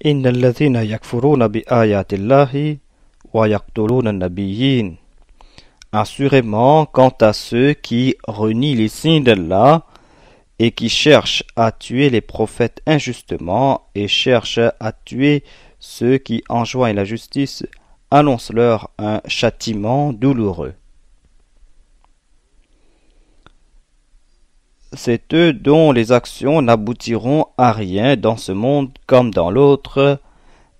إن الذين يكفرون بآيات الله ويقتلون النبيين. Assurément, quant à ceux qui renient les signes d'Allah et qui cherchent à tuer les prophètes injustement et cherchent à tuer ceux qui enjoignent la justice, annonce-leur un châtiment douloureux. C'est eux dont les actions n'aboutiront à rien dans ce monde comme dans l'autre,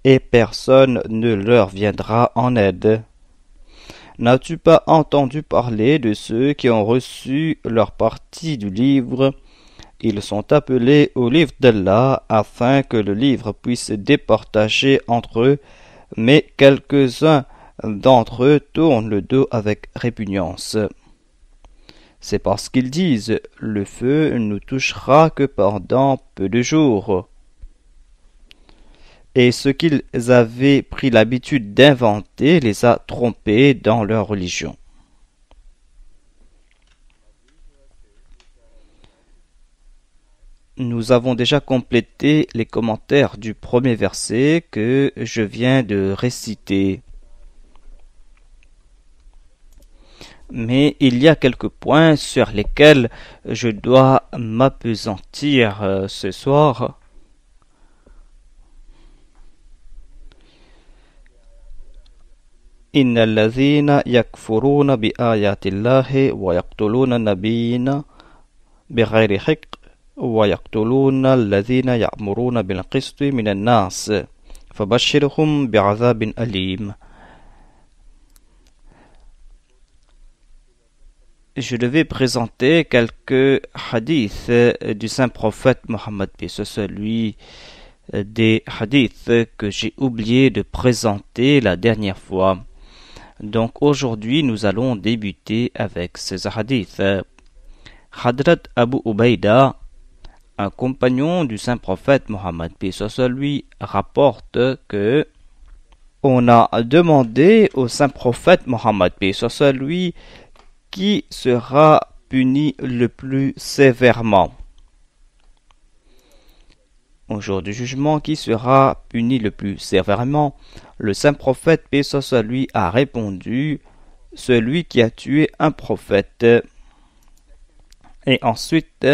et personne ne leur viendra en aide. N'as-tu pas entendu parler de ceux qui ont reçu leur partie du livre? Ils sont appelés au livre d'Allah afin que le livre puisse départager entre eux, mais quelques-uns d'entre eux tournent le dos avec répugnance. C'est parce qu'ils disent « Le feu ne nous touchera que pendant peu de jours ». Et ce qu'ils avaient pris l'habitude d'inventer les a trompés dans leur religion. Nous avons déjà complété les commentaires du premier verset que je viens de réciter. Mais il y a quelques points sur lesquels je dois m'appesantir ce soir. إن الذين يكفرون بآيات الله ويقتلون النبيين بغير حق ويقتلون الذين يأمرون بالقسط من الناس فبشرهم بعذاب أليم. Je devais présenter quelques hadiths du saint prophète Mohammed, paix soit lui, des hadiths que j'ai oublié de présenter la dernière fois. Donc aujourd'hui nous allons débuter avec ces hadiths. Hadrat Abu Ubaïda, un compagnon du saint prophète Mohammed, paix soit lui, rapporte que on a demandé au saint prophète Mohammed, paix soit lui, qui sera puni le plus sévèrement. Au jour du jugement, qui sera puni le plus sévèrement? Le saint prophète, paix soit lui, a répondu, celui qui a tué un prophète. Et ensuite,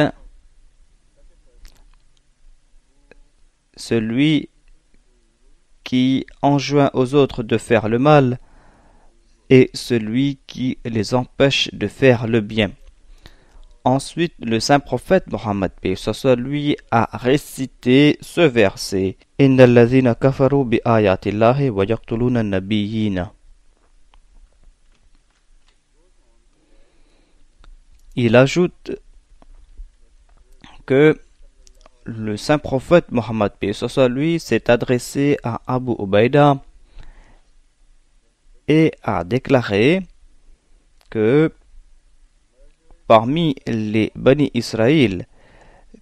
celui qui enjoint aux autres de faire le mal, et celui qui les empêche de faire le bien. Ensuite, le saint prophète Mohammed, paix soit lui, a récité ce verset. Inna alladhina kafaru bi ayatillahi wa yaqtuluna an-nabiyyin. Il ajoute que le saint prophète Mohammed, paix soit lui, s'est adressé à Abu Ubaïda et a déclaré que parmi les Bani Israël,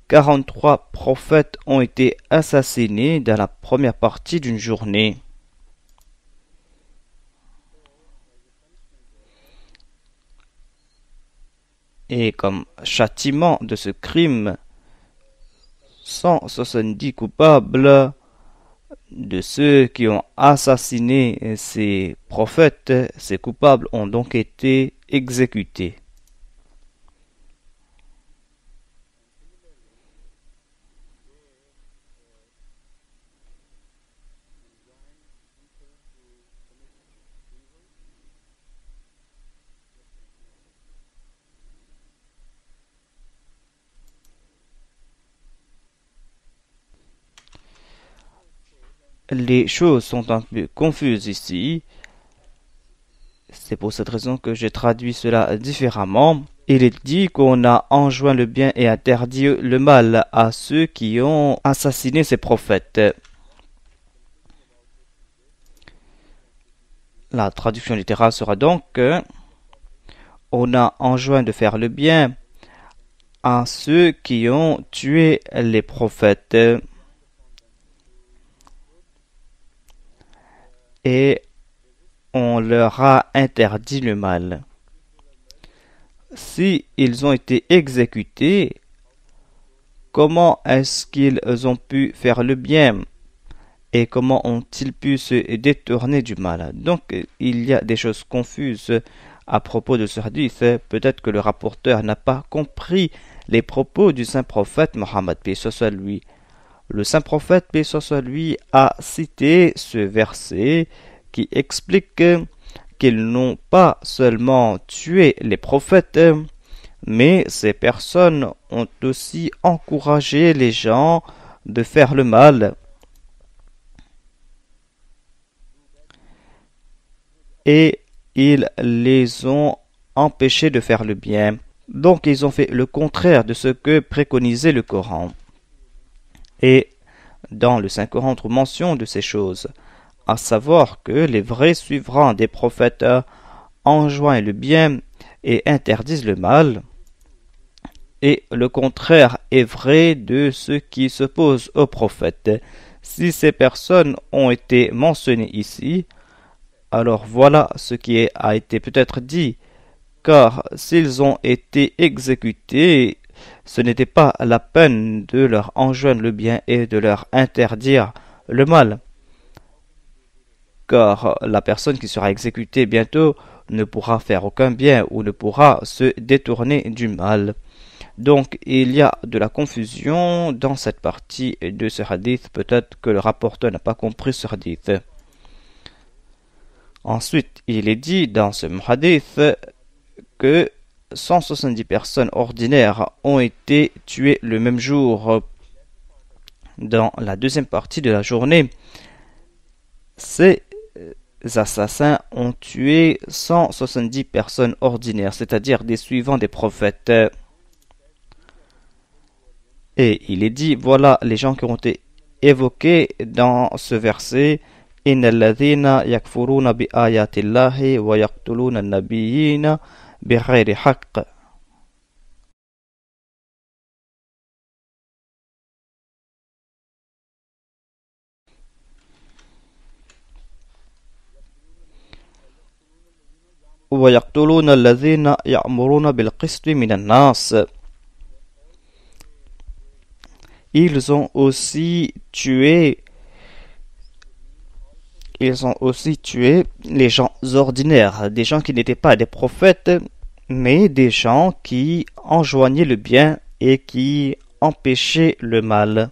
43 prophètes ont été assassinés dans la première partie d'une journée. Et comme châtiment de ce crime, 170 coupables de ceux qui ont assassiné ces prophètes, ces coupables ont donc été exécutés. Les choses sont un peu confuses ici. C'est pour cette raison que j'ai traduit cela différemment. Il est dit qu'on a enjoint le bien et interdit le mal à ceux qui ont assassiné ces prophètes. La traduction littérale sera donc on a enjoint de faire le bien à ceux qui ont tué les prophètes. Et on leur a interdit le mal. Si ils ont été exécutés, comment est-ce qu'ils ont pu faire le bien? et comment ont-ils pu se détourner du mal. Donc il y a des choses confuses à propos de ce hadith. Peut-être que le rapporteur n'a pas compris les propos du saint prophète Mohammed, paix soit lui. Le saint prophète, paix soit lui, a cité ce verset qui explique qu'ils n'ont pas seulement tué les prophètes, mais ces personnes ont aussi encouragé les gens de faire le mal. Et ils les ont empêchés de faire le bien. Donc ils ont fait le contraire de ce que préconisait le Coran. Et dans le Saint-Coran, on trouve mention de ces choses, à savoir que les vrais suivants des prophètes enjoignent le bien et interdisent le mal, et le contraire est vrai de ceux qui s'opposent aux prophètes. Si ces personnes ont été mentionnées ici, alors voilà ce qui a été peut-être dit, car s'ils ont été exécutés, ce n'était pas la peine de leur enjoindre le bien et de leur interdire le mal, car la personne qui sera exécutée bientôt ne pourra faire aucun bien ou ne pourra se détourner du mal. Donc il y a de la confusion dans cette partie de ce hadith. Peut-être que le rapporteur n'a pas compris ce hadith. Ensuite, il est dit dans ce hadith que 170 personnes ordinaires ont été tuées le même jour. Dans la deuxième partie de la journée, ces assassins ont tué 170 personnes ordinaires, c'est-à-dire des suivants des prophètes. Et il est dit, voilà les gens qui ont été évoqués dans ce verset. إن الذين يكفرون بآيات الله ويقتلون النبيين بغير حق. ويقتلون الذين يأمرون بالقسط من الناس. Ils ont aussi tué les gens ordinaires, des gens qui n'étaient pas des prophètes, mais des gens qui enjoignaient le bien et qui empêchaient le mal.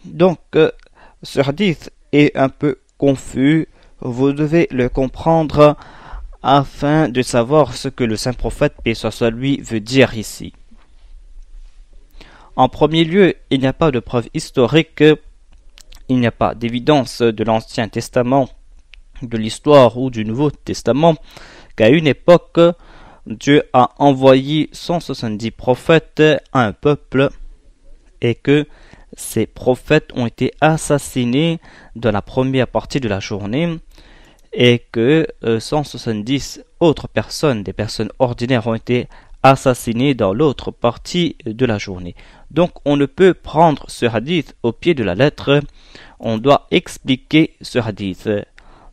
Donc, ce hadith est un peu confus, vous devez le comprendre afin de savoir ce que le saint prophète, paix soit lui, veut dire ici. En premier lieu, il n'y a pas de preuve historique, il n'y a pas d'évidence de l'Ancien Testament, de l'histoire ou du Nouveau Testament qu'à une époque, Dieu a envoyé 170 prophètes à un peuple et que ces prophètes ont été assassinés dans la première partie de la journée et que 170 autres personnes, des personnes ordinaires, ont été assassinées dans l'autre partie de la journée. Donc on ne peut prendre ce hadith au pied de la lettre, on doit expliquer ce hadith.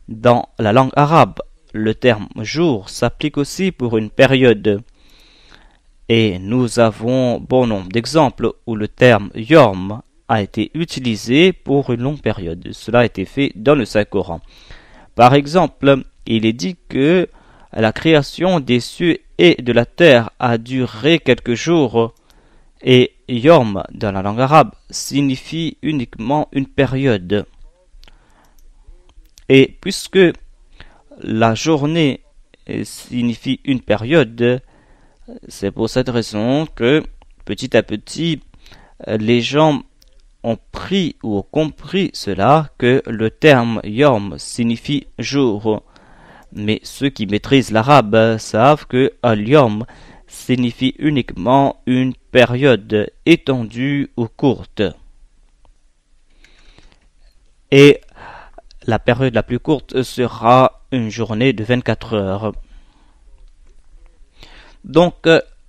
Dans la langue arabe, le terme jour s'applique aussi pour une période. Et nous avons bon nombre d'exemples où le terme Yom a été utilisé pour une longue période. Cela a été fait dans le Saint-Coran. Par exemple, il est dit que la création des cieux et de la terre a duré quelques jours, et Yom dans la langue arabe signifie uniquement une période. Et puisque la journée signifie une période, c'est pour cette raison que petit à petit les gens ont pris ou ont compris cela, que le terme Yom signifie jour. Mais ceux qui maîtrisent l'arabe savent que al-Yom signifie uniquement une période étendue ou courte. Et la période la plus courte sera une journée de 24 heures. Donc,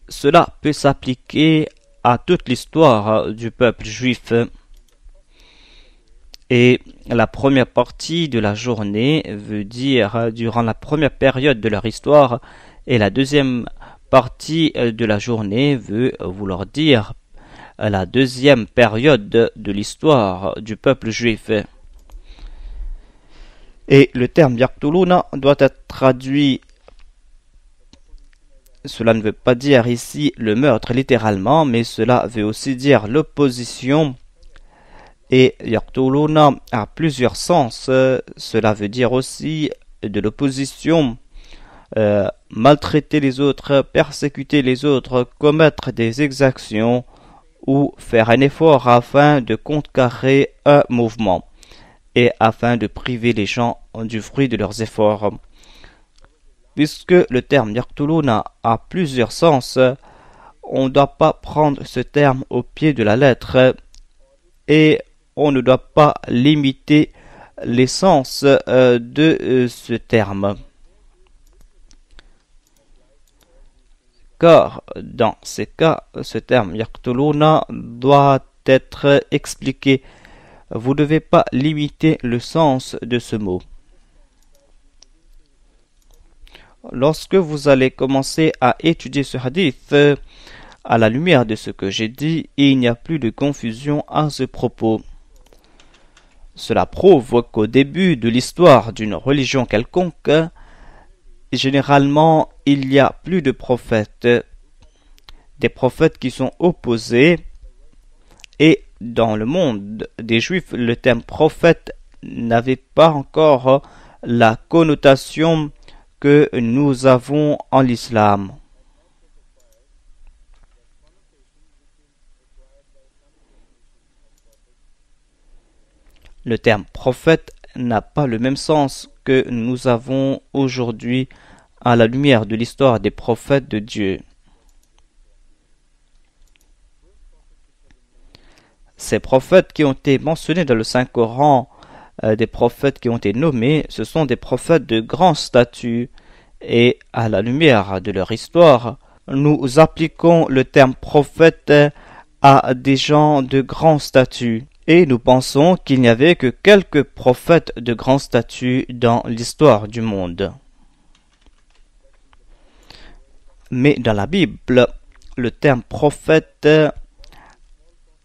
cela peut s'appliquer à toute l'histoire du peuple juif. Et la première partie de la journée veut dire durant la première période de leur histoire, et la deuxième partie de la journée veut vouloir dire la deuxième période de l'histoire du peuple juif. Et le terme Yaqtuluna doit être traduit. Cela ne veut pas dire ici le meurtre littéralement, mais cela veut aussi dire l'opposition. Et Yaqtuluna a plusieurs sens. Cela veut dire aussi de l'opposition, maltraiter les autres, persécuter les autres, commettre des exactions ou faire un effort afin de contrecarrer un mouvement et afin de priver les gens du fruit de leurs efforts. Puisque le terme Yaqtuluna a plusieurs sens, on ne doit pas prendre ce terme au pied de la lettre et on ne doit pas limiter l'essence de ce terme. Car dans ces cas, ce terme Yaqtuluna doit être expliqué. Vous ne devez pas limiter le sens de ce mot. Lorsque vous allez commencer à étudier ce hadith, à la lumière de ce que j'ai dit, il n'y a plus de confusion à ce propos. Cela prouve qu'au début de l'histoire d'une religion quelconque, généralement, il y a plus de prophètes, des prophètes qui sont opposés, et dans le monde des Juifs, le terme prophète n'avait pas encore la connotation que nous avons en l'islam. Le terme prophète n'a pas le même sens que nous avons aujourd'hui à la lumière de l'histoire des prophètes de Dieu. Ces prophètes qui ont été mentionnés dans le Saint-Coran, des prophètes qui ont été nommés, ce sont des prophètes de grand statut, et à la lumière de leur histoire, nous appliquons le terme prophète à des gens de grand statut. Et nous pensons qu'il n'y avait que quelques prophètes de grand statut dans l'histoire du monde. Mais dans la Bible, le terme prophète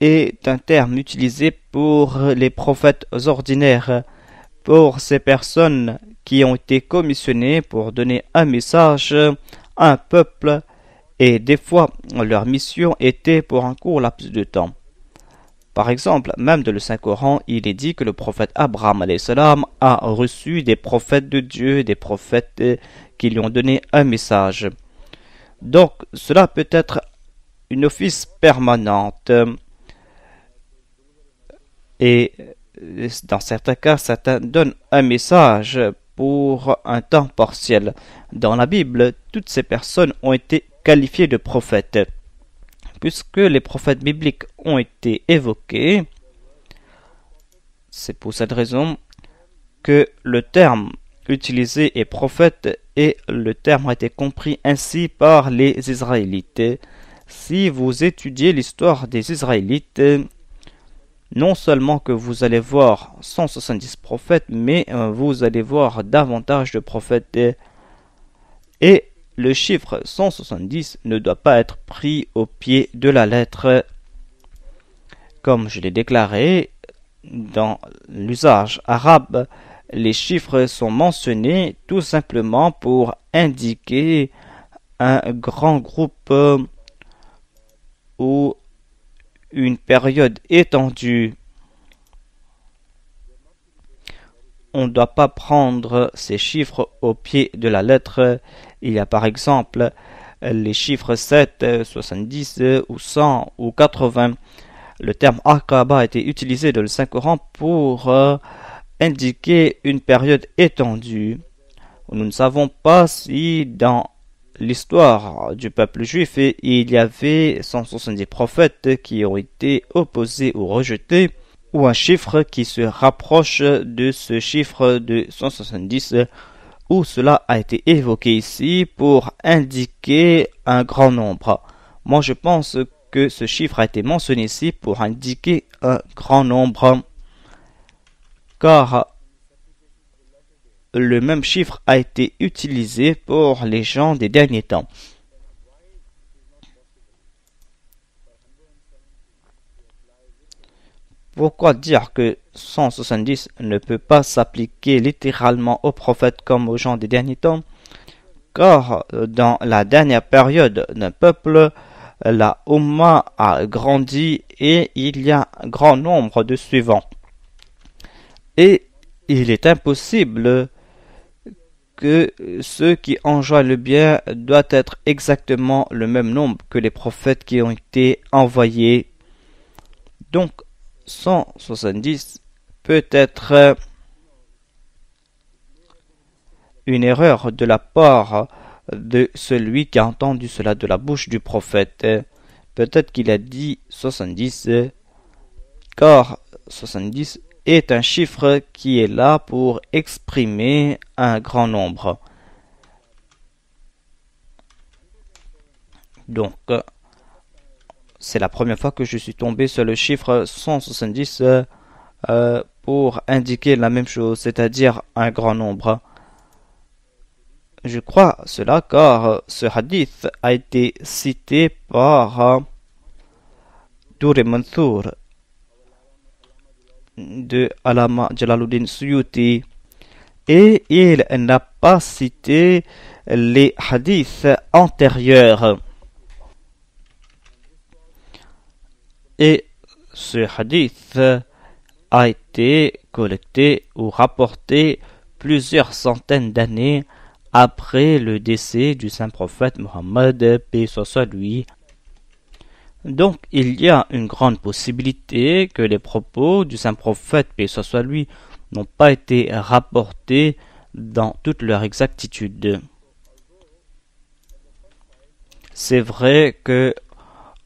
est un terme utilisé pour les prophètes ordinaires, pour ces personnes qui ont été commissionnées pour donner un message à un peuple, et des fois leur mission était pour un court laps de temps. Par exemple, même dans le Saint-Coran, il est dit que le prophète Abraham a reçu des prophètes de Dieu, des prophètes qui lui ont donné un message. Donc, cela peut être une office permanente. Et dans certains cas, certains donnent un message pour un temps partiel. Dans la Bible, toutes ces personnes ont été qualifiées de prophètes. Puisque les prophètes bibliques ont été évoqués, c'est pour cette raison que le terme utilisé est prophète et le terme a été compris ainsi par les Israélites. Si vous étudiez l'histoire des Israélites, non seulement que vous allez voir 170 prophètes, mais vous allez voir davantage de prophètes. Et le chiffre 170 ne doit pas être pris au pied de la lettre. Comme je l'ai déclaré, dans l'usage arabe, les chiffres sont mentionnés tout simplement pour indiquer un grand groupe ou une période étendue. On ne doit pas prendre ces chiffres au pied de la lettre. Il y a par exemple les chiffres 7, 70 ou 100 ou 80. Le terme Aqaba a été utilisé dans le Saint-Coran pour indiquer une période étendue. Nous ne savons pas si dans l'histoire du peuple juif il y avait 170 prophètes qui ont été opposés ou rejetés, ou un chiffre qui se rapproche de ce chiffre de 170, où cela a été évoqué ici pour indiquer un grand nombre. Moi je pense que ce chiffre a été mentionné ici pour indiquer un grand nombre. car le même chiffre a été utilisé pour les gens des derniers temps. Pourquoi dire que 170 ne peut pas s'appliquer littéralement aux prophètes comme aux gens des derniers temps? Car dans la dernière période d'un peuple, la Ummah a grandi et il y a un grand nombre de suivants. Et il est impossible que ceux qui enjoignent le bien doivent être exactement le même nombre que les prophètes qui ont été envoyés. Donc 170 peut être une erreur de la part de celui qui a entendu cela de la bouche du prophète. Peut-être qu'il a dit 70 car 70 est un chiffre qui est là pour exprimer un grand nombre. Donc, c'est la première fois que je suis tombé sur le chiffre 170 pour indiquer la même chose, c'est-à-dire un grand nombre. Je crois cela car ce hadith a été cité par Durr Mansour de Allama Jalaluddin Suyuti et il n'a pas cité les hadiths antérieurs. Et ce hadith a été collecté ou rapporté plusieurs centaines d'années après le décès du saint prophète Mohammed, paix soit sur lui. Donc il y a une grande possibilité que les propos du saint prophète, paix soit sur lui, n'ont pas été rapportés dans toute leur exactitude. C'est vrai que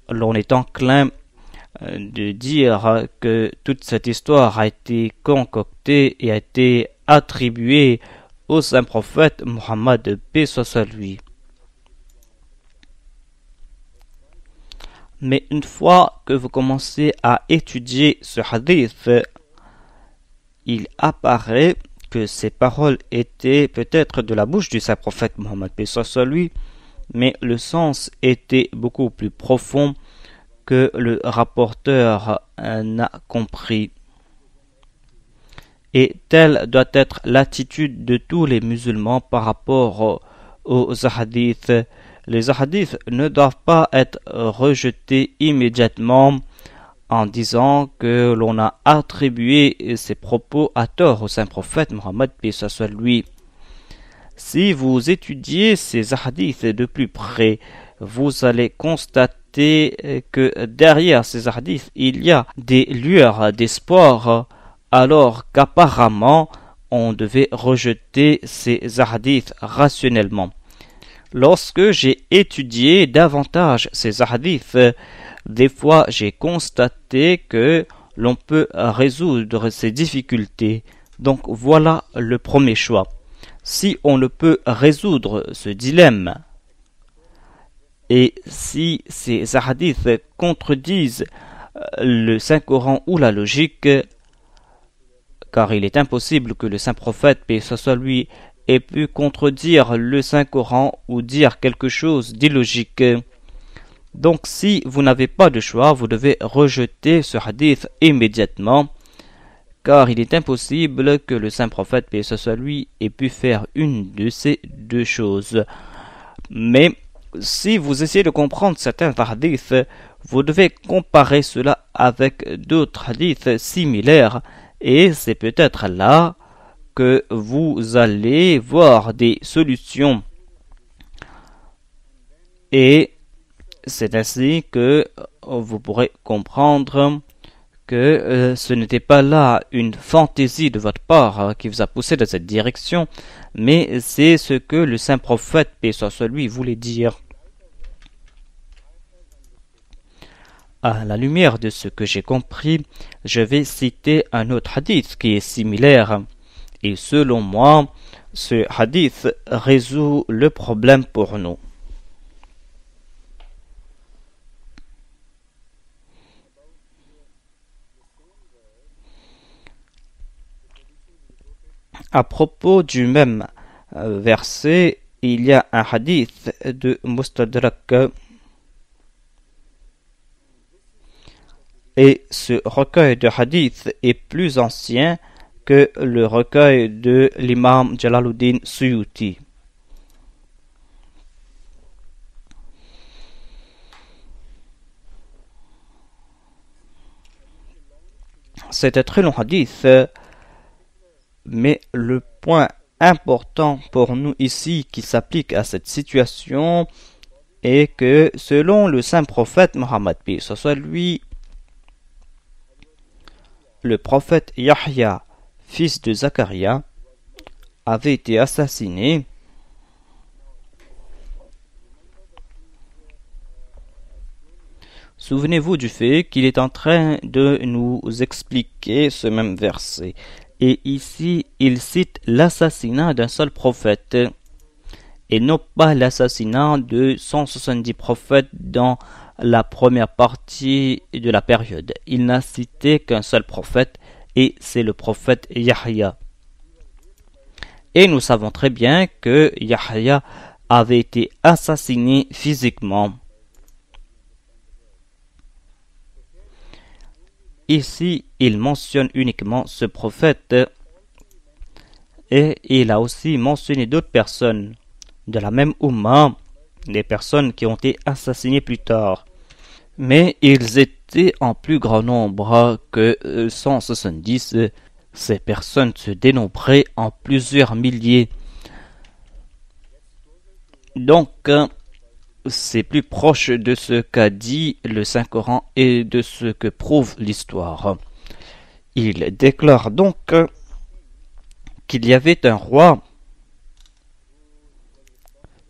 l'on est enclin de dire que toute cette histoire a été concoctée et a été attribuée au saint prophète Mohammed, paix soit sur lui. Mais une fois que vous commencez à étudier ce hadith, il apparaît que ces paroles étaient peut-être de la bouche du saint prophète Mohammed, paix soit sur lui, mais le sens était beaucoup plus profond que le rapporteur n'a compris. Et telle doit être l'attitude de tous les musulmans par rapport aux hadiths. Les hadiths ne doivent pas être rejetés immédiatement en disant que l'on a attribué ces propos à tort au saint prophète Mohammed, paix soit lui. Si vous étudiez ces hadiths de plus près, vous allez constater que derrière ces hadiths, il y a des lueurs d'espoir, alors qu'apparemment, on devait rejeter ces hadiths rationnellement. Lorsque j'ai étudié davantage ces hadiths, des fois j'ai constaté que l'on peut résoudre ces difficultés. Donc voilà le premier choix. Si on ne peut résoudre ce dilemme, et si ces hadiths contredisent le Saint-Coran ou la logique, car il est impossible que le Saint-Prophète, paix soit lui, ait pu contredire le Saint-Coran ou dire quelque chose d'illogique. Donc si vous n'avez pas de choix, vous devez rejeter ce hadith immédiatement, car il est impossible que le saint prophète, paix soit lui, ait pu faire une de ces deux choses. Mais si vous essayez de comprendre certains hadiths, vous devez comparer cela avec d'autres hadiths similaires, et c'est peut-être là que vous allez voir des solutions. Et c'est ainsi que vous pourrez comprendre que ce n'était pas là une fantaisie de votre part qui vous a poussé dans cette direction, mais c'est ce que le saint prophète, paix soit sur lui, voulait dire. À la lumière de ce que j'ai compris, je vais citer un autre hadith qui est similaire, et selon moi, ce hadith résout le problème pour nous. À propos du même verset, il y a un hadith de Mustadrak. Et ce recueil de hadith est plus ancien que le recueil de l'imam Jalaluddin Suyuti. C'est un très long hadith, mais le point important pour nous ici qui s'applique à cette situation est que selon le saint prophète Mohammed, ce soit lui, le prophète Yahya, fils de Zacharia, avait été assassiné. Souvenez-vous du fait qu'il est en train de nous expliquer ce même verset. Et ici, il cite l'assassinat d'un seul prophète et non pas l'assassinat de 170 prophètes dans la première partie de la période. Il n'a cité qu'un seul prophète et c'est le prophète Yahya. Et nous savons très bien que Yahya avait été assassiné physiquement. Ici, il mentionne uniquement ce prophète et il a aussi mentionné d'autres personnes de la même Ummah, des personnes qui ont été assassinées plus tard. Mais ils étaient en plus grand nombre que 170. Ces personnes se dénombraient en plusieurs milliers. Donc, c'est plus proche de ce qu'a dit le Saint-Coran et de ce que prouve l'histoire. Il déclare donc qu'il y avait un roi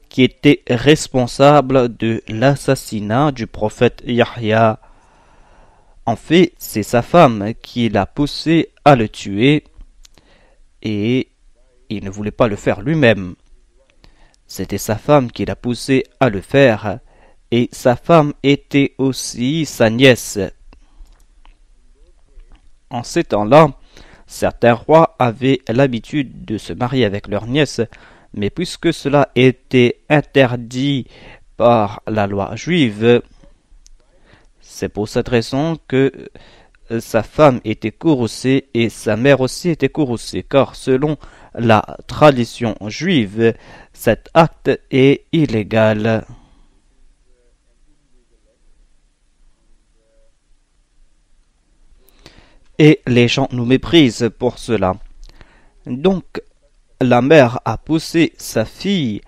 qui était responsable de l'assassinat du prophète Yahya. En fait, c'est sa femme qui l'a poussé à le tuer et il ne voulait pas le faire lui-même. C'était sa femme qui l'a poussé à le faire et sa femme était aussi sa nièce. En ces temps-là, certains rois avaient l'habitude de se marier avec leur nièce, mais puisque cela était interdit par la loi juive, c'est pour cette raison que sa femme était courroucée et sa mère aussi était courroucée, car selon la tradition juive, cet acte est illégal. Et les gens nous méprisent pour cela. Donc, la mère a poussé sa fille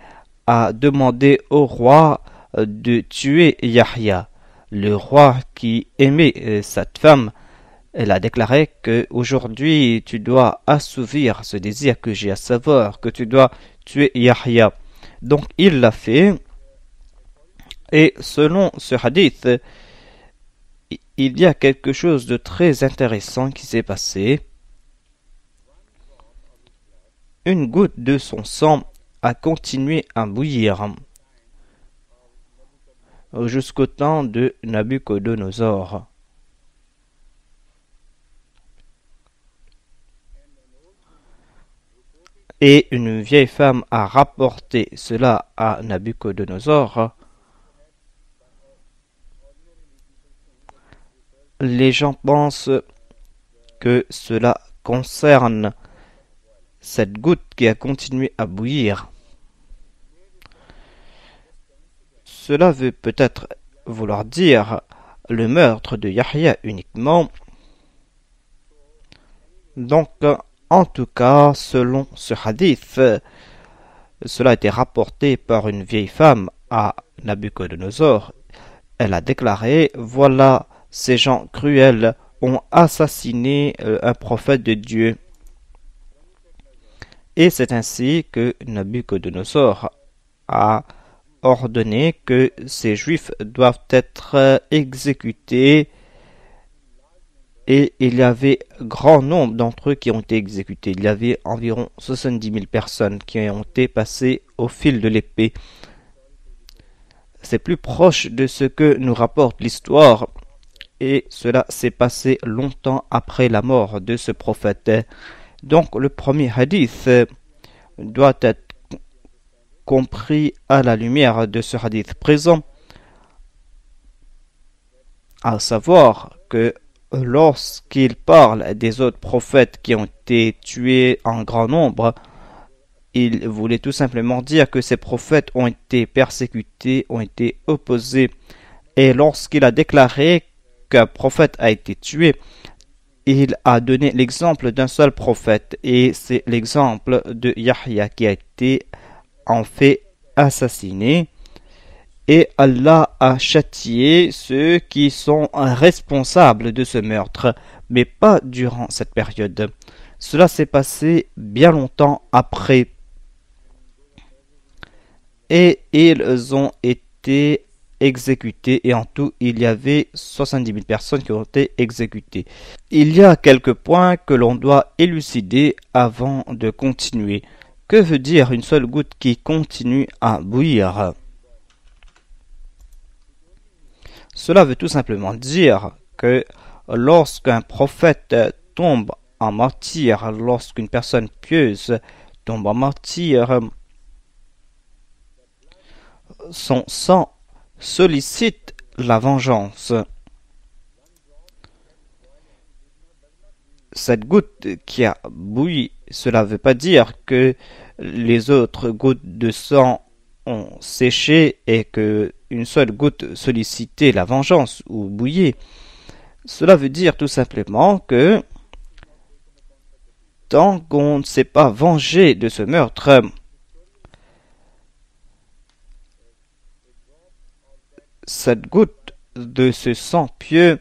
à demander au roi de tuer Yahya. Le roi qui aimait cette femme, elle a déclaré que aujourd'hui tu dois assouvir ce désir que j'ai, à savoir que tu dois tuer Yahya. Donc il l'a fait. Et selon ce hadith, il y a quelque chose de très intéressant qui s'est passé. Une goutte de son sang a continué à bouillir jusqu'au temps de Nabuchodonosor. Et une vieille femme a rapporté cela à Nabuchodonosor. Les gens pensent que cela concerne cette goutte qui a continué à bouillir. Cela veut peut-être vouloir dire le meurtre de Yahya uniquement. Donc, en tout cas, selon ce hadith, cela a été rapporté par une vieille femme à Nabuchodonosor. Elle a déclaré: voilà, ces gens cruels ont assassiné un prophète de Dieu. Et c'est ainsi que Nabuchodonosor a ordonné que ces juifs doivent être exécutés. Et il y avait grand nombre d'entre eux qui ont été exécutés. Il y avait environ 70 000 personnes qui ont été passées au fil de l'épée. C'est plus proche de ce que nous rapporte l'histoire. Et cela s'est passé longtemps après la mort de ce prophète. Donc le premier hadith doit être compris à la lumière de ce hadith présent, à savoir que lorsqu'il parle des autres prophètes qui ont été tués en grand nombre, il voulait tout simplement dire que ces prophètes ont été persécutés, ont été opposés. Et lorsqu'il a déclaré qu'un prophète a été tué, il a donné l'exemple d'un seul prophète, et c'est l'exemple de Yahya qui a été en fait assassiné. Et Allah a châtié ceux qui sont responsables de ce meurtre, mais pas durant cette période. Cela s'est passé bien longtemps après. Et ils ont été exécutés, et en tout il y avait 70 000 personnes qui ont été exécutées. Il y a quelques points que l'on doit élucider avant de continuer. Que veut dire une seule goutte qui continue à bouillir? Cela veut tout simplement dire que lorsqu'un prophète tombe en martyr, lorsqu'une personne pieuse tombe en martyr, son sang sollicite la vengeance. Cette goutte qui a bouilli, cela ne veut pas dire que les autres gouttes de sang ont séché et que une seule goutte sollicitait la vengeance ou bouillait. Cela veut dire tout simplement que tant qu'on ne s'est pas vengé de ce meurtre, cette goutte de ce sang pieux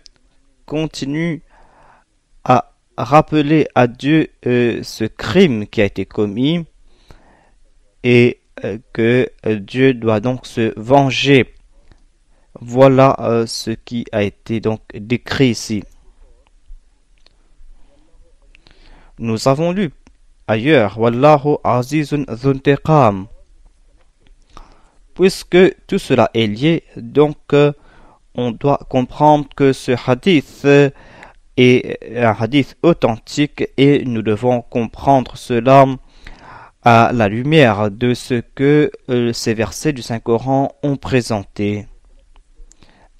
continue à rappeler à Dieu ce crime qui a été commis, et que Dieu doit donc se venger. Voilà ce qui a été donc décrit ici. Nous avons lu ailleurs Wallahu azizun dhuntiqam. Puisque tout cela est lié, donc on doit comprendre que ce hadith est un hadith authentique, et nous devons comprendre cela à la lumière de ce que ces versets du Saint-Coran ont présenté.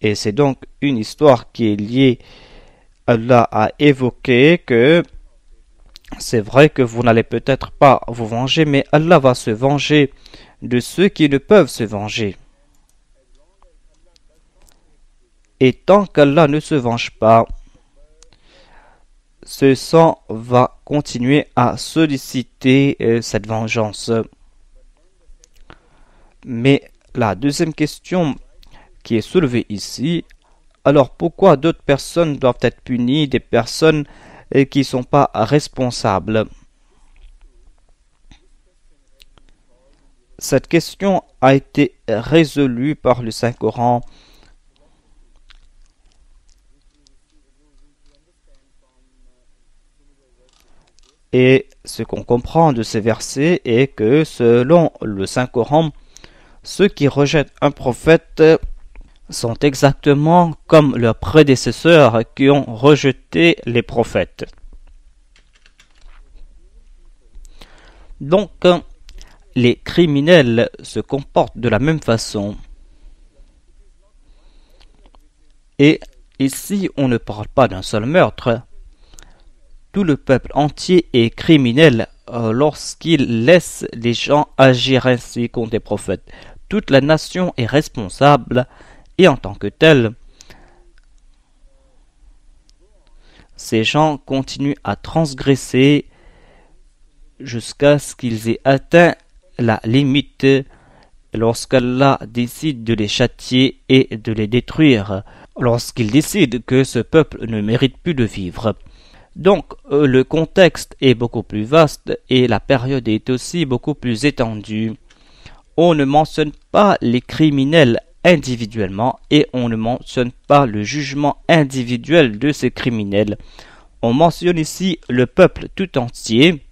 Et c'est donc une histoire qui est liée. Allah a évoqué que c'est vrai que vous n'allez peut-être pas vous venger, mais Allah va se venger de ceux qui ne peuvent se venger. Et tant qu'Allah ne se venge pas, ce sang va continuer à solliciter cette vengeance. Mais la deuxième question qui est soulevée ici, alors pourquoi d'autres personnes doivent être punies, des personnes qui ne sont pas responsables? Cette question a été résolue par le Saint-Coran. Et ce qu'on comprend de ces versets est que selon le Saint-Coran, ceux qui rejettent un prophète sont exactement comme leurs prédécesseurs qui ont rejeté les prophètes. Donc, les criminels se comportent de la même façon. Et ici, on ne parle pas d'un seul meurtre. Tout le peuple entier est criminel lorsqu'il laisse les gens agir ainsi contre les prophètes. Toute la nation est responsable, et en tant que telle, ces gens continuent à transgresser jusqu'à ce qu'ils aient atteint la limite, lorsqu'Allah décide de les châtier et de les détruire, lorsqu'il décide que ce peuple ne mérite plus de vivre. Donc, le contexte est beaucoup plus vaste et la période est aussi beaucoup plus étendue. On ne mentionne pas les criminels individuellement et on ne mentionne pas le jugement individuel de ces criminels. On mentionne ici le peuple tout entier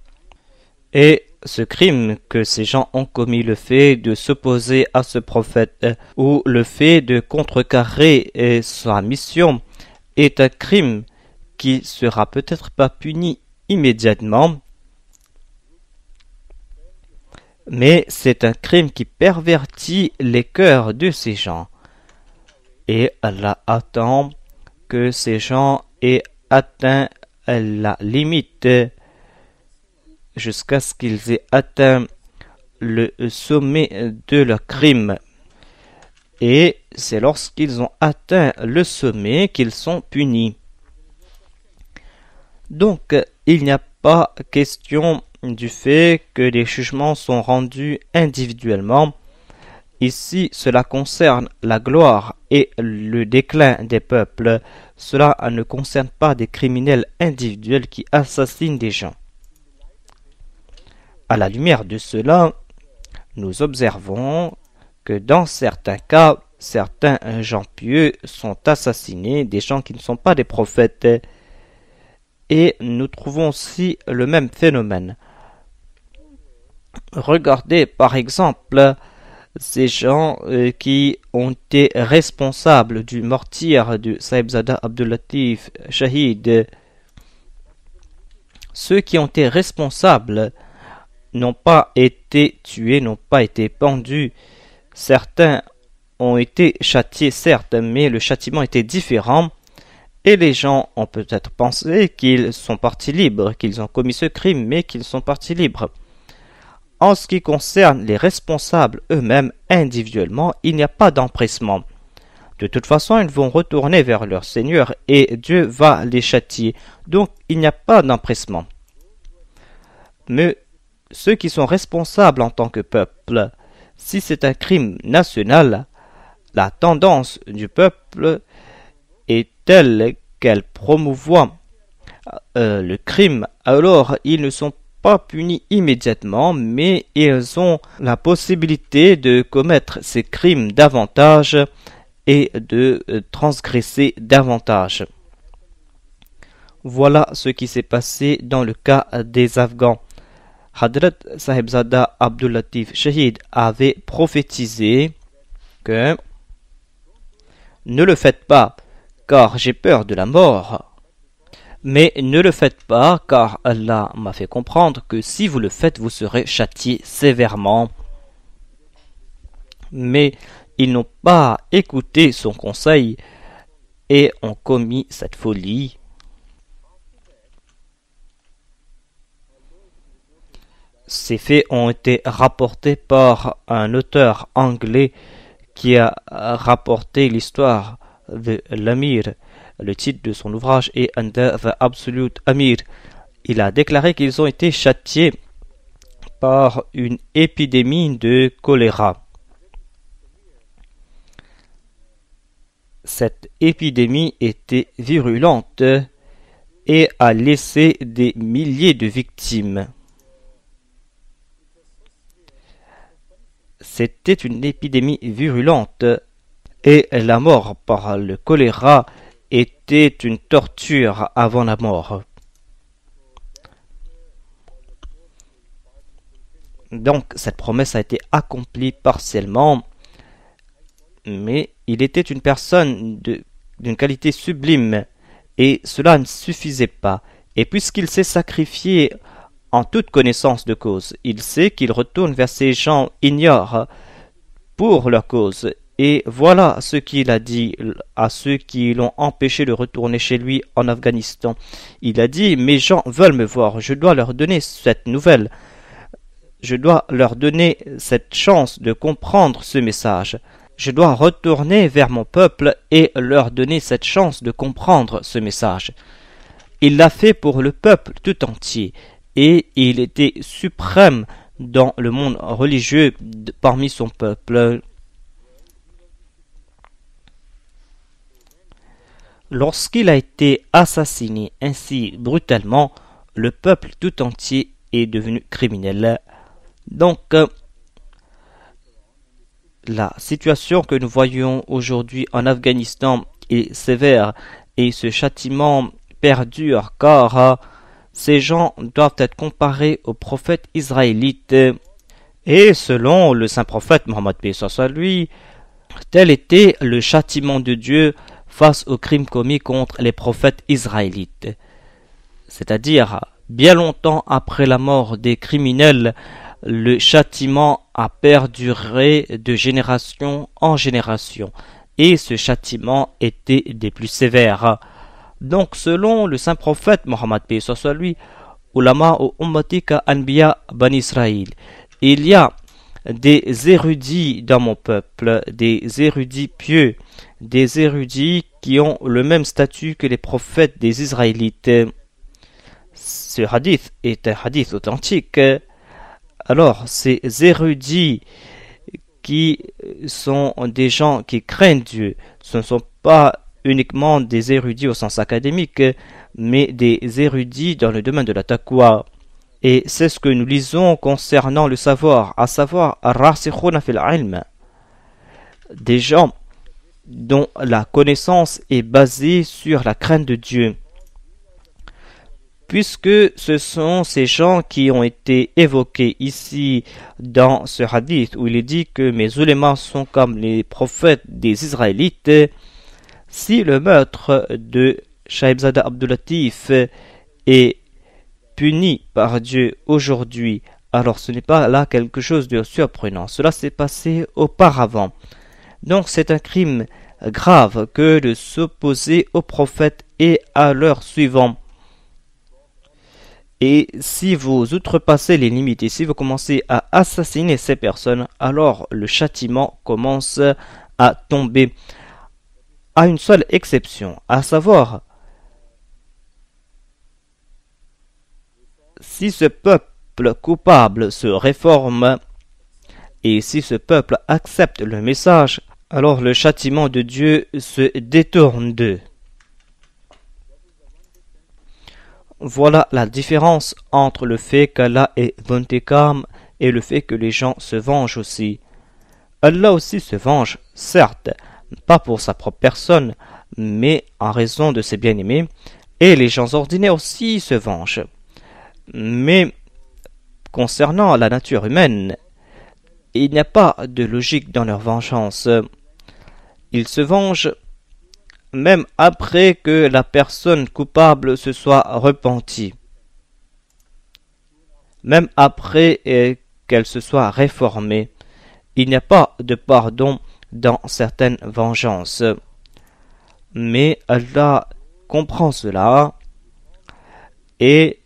et ce crime que ces gens ont commis, le fait de s'opposer à ce prophète ou le fait de contrecarrer sa mission, est un crime qui sera peut-être pas puni immédiatement, Mais c'est un crime qui pervertit les cœurs de ces gens. Et Allah attend que ces gens aient atteint la limite jusqu'à ce qu'ils aient atteint le sommet de leur crime. Et c'est lorsqu'ils ont atteint le sommet qu'ils sont punis. Donc, il n'y a pas question du fait que les jugements sont rendus individuellement. Ici, cela concerne la gloire et le déclin des peuples. Cela ne concerne pas des criminels individuels qui assassinent des gens. À la lumière de cela, nous observons que dans certains cas, certains gens pieux sont assassinés, des gens qui ne sont pas des prophètes. Et nous trouvons aussi le même phénomène. Regardez par exemple ces gens qui ont été responsables du martyre de Sahibzada Abdul-Latif Shahid. Ceux qui ont été responsables n'ont pas été tués, n'ont pas été pendus. Certains ont été châtiés, certes, mais le châtiment était différent. Et les gens ont peut-être pensé qu'ils sont partis libres, qu'ils ont commis ce crime, mais qu'ils sont partis libres. En ce qui concerne les responsables eux-mêmes, individuellement, il n'y a pas d'empressement. De toute façon, ils vont retourner vers leur Seigneur et Dieu va les châtier. Donc, il n'y a pas d'empressement. Mais ceux qui sont responsables en tant que peuple, si c'est un crime national, la tendance du peuple est telle qu'elle promouvoit le crime, alors ils ne sont pas punis immédiatement, mais ils ont la possibilité de commettre ces crimes davantage et de transgresser davantage. Voilà ce qui s'est passé dans le cas des Afghans. Hadrat Sahibzada Abdul-Latif Shahid avait prophétisé que ne le faites pas, car j'ai peur de la mort. Mais ne le faites pas, car Allah m'a fait comprendre que si vous le faites, vous serez châtié sévèrement. Mais ils n'ont pas écouté son conseil et ont commis cette folie. Ces faits ont été rapportés par un auteur anglais qui a rapporté l'histoire de l'Amir. Le titre de son ouvrage est Under the Absolute Amir. Il a déclaré qu'ils ont été châtiés par une épidémie de choléra. Cette épidémie était virulente et a laissé des milliers de victimes. C'était une épidémie virulente et la mort par le choléra était une torture avant la mort. Donc cette promesse a été accomplie partiellement, mais il était une personne d'une qualité sublime et cela ne suffisait pas. Et puisqu'il s'est sacrifié en toute connaissance de cause, il sait qu'il retourne vers ces gens ignorants pour leur cause. Et voilà ce qu'il a dit à ceux qui l'ont empêché de retourner chez lui en Afghanistan. Il a dit: mes gens veulent me voir, je dois leur donner cette nouvelle. Je dois leur donner cette chance de comprendre ce message. Je dois retourner vers mon peuple et leur donner cette chance de comprendre ce message. Il l'a fait pour le peuple tout entier et il était suprême dans le monde religieux parmi son peuple. Lorsqu'il a été assassiné ainsi brutalement, le peuple tout entier est devenu criminel. Donc, la situation que nous voyons aujourd'hui en Afghanistan est sévère et ce châtiment perdure car ces gens doivent être comparés aux prophètes israélites. Et selon le saint prophète Mohammed lui, tel était le châtiment de Dieu face aux crimes commis contre les prophètes israélites. C'est-à-dire, bien longtemps après la mort des criminels, le châtiment a perduré de génération en génération, et ce châtiment était des plus sévères. Donc, selon le saint prophète Mohammed paix soit lui, ulama ou ummatika anbiya bani Israël, il y a des érudits dans mon peuple, des érudits pieux, des érudits qui ont le même statut que les prophètes des Israélites. Ce hadith est un hadith authentique. Alors, ces érudits qui sont des gens qui craignent Dieu, ce ne sont pas uniquement des érudits au sens académique, mais des érudits dans le domaine de la taqwa. Et c'est ce que nous lisons concernant le savoir, à savoir ar-rasikhuna fil ilm, des gens dont la connaissance est basée sur la crainte de Dieu. Puisque ce sont ces gens qui ont été évoqués ici dans ce hadith où il est dit que mes ulémas sont comme les prophètes des Israélites, si le meurtre de Shahibzada Abdulatif est puni par Dieu aujourd'hui, alors ce n'est pas là quelque chose de surprenant. Cela s'est passé auparavant. Donc c'est un crime grave que de s'opposer aux prophètes et à leurs suivants. Et si vous outrepassez les limites et si vous commencez à assassiner ces personnes, alors le châtiment commence à tomber. À une seule exception, à savoir, si ce peuple coupable se réforme et si ce peuple accepte le message, alors le châtiment de Dieu se détourne d'eux. Voilà la différence entre le fait qu'Allah est Buntikam et le fait que les gens se vengent aussi. Allah aussi se venge, certes, pas pour sa propre personne, mais en raison de ses bien-aimés, et les gens ordinaires aussi se vengent. Mais concernant la nature humaine, il n'y a pas de logique dans leur vengeance. Ils se vengent même après que la personne coupable se soit repentie, même après qu'elle se soit réformée. Il n'y a pas de pardon dans certaines vengeances. Mais Allah comprend cela, et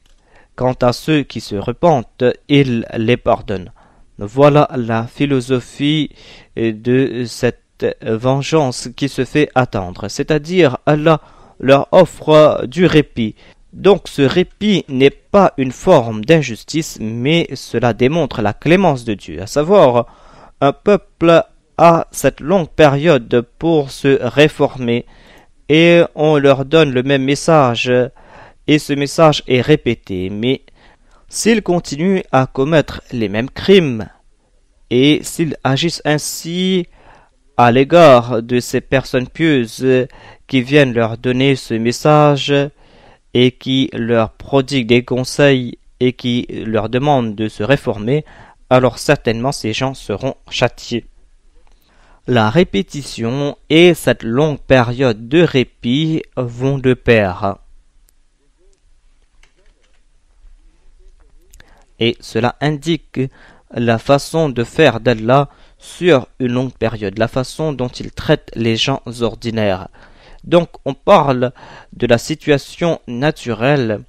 quant à ceux qui se repentent, il les pardonne. Voilà la philosophie de cette vengeance qui se fait attendre, c'est-à-dire Allah leur offre du répit. Donc ce répit n'est pas une forme d'injustice, mais cela démontre la clémence de Dieu, à savoir un peuple a cette longue période pour se réformer et on leur donne le même message et ce message est répété, mais s'ils continuent à commettre les mêmes crimes et s'ils agissent ainsi à l'égard de ces personnes pieuses qui viennent leur donner ce message et qui leur prodiguent des conseils et qui leur demandent de se réformer, alors certainement ces gens seront châtiés. La répétition et cette longue période de répit vont de pair. Et cela indique la façon de faire d'Allah sur une longue période, la façon dont il traite les gens ordinaires. Donc on parle de la situation naturelle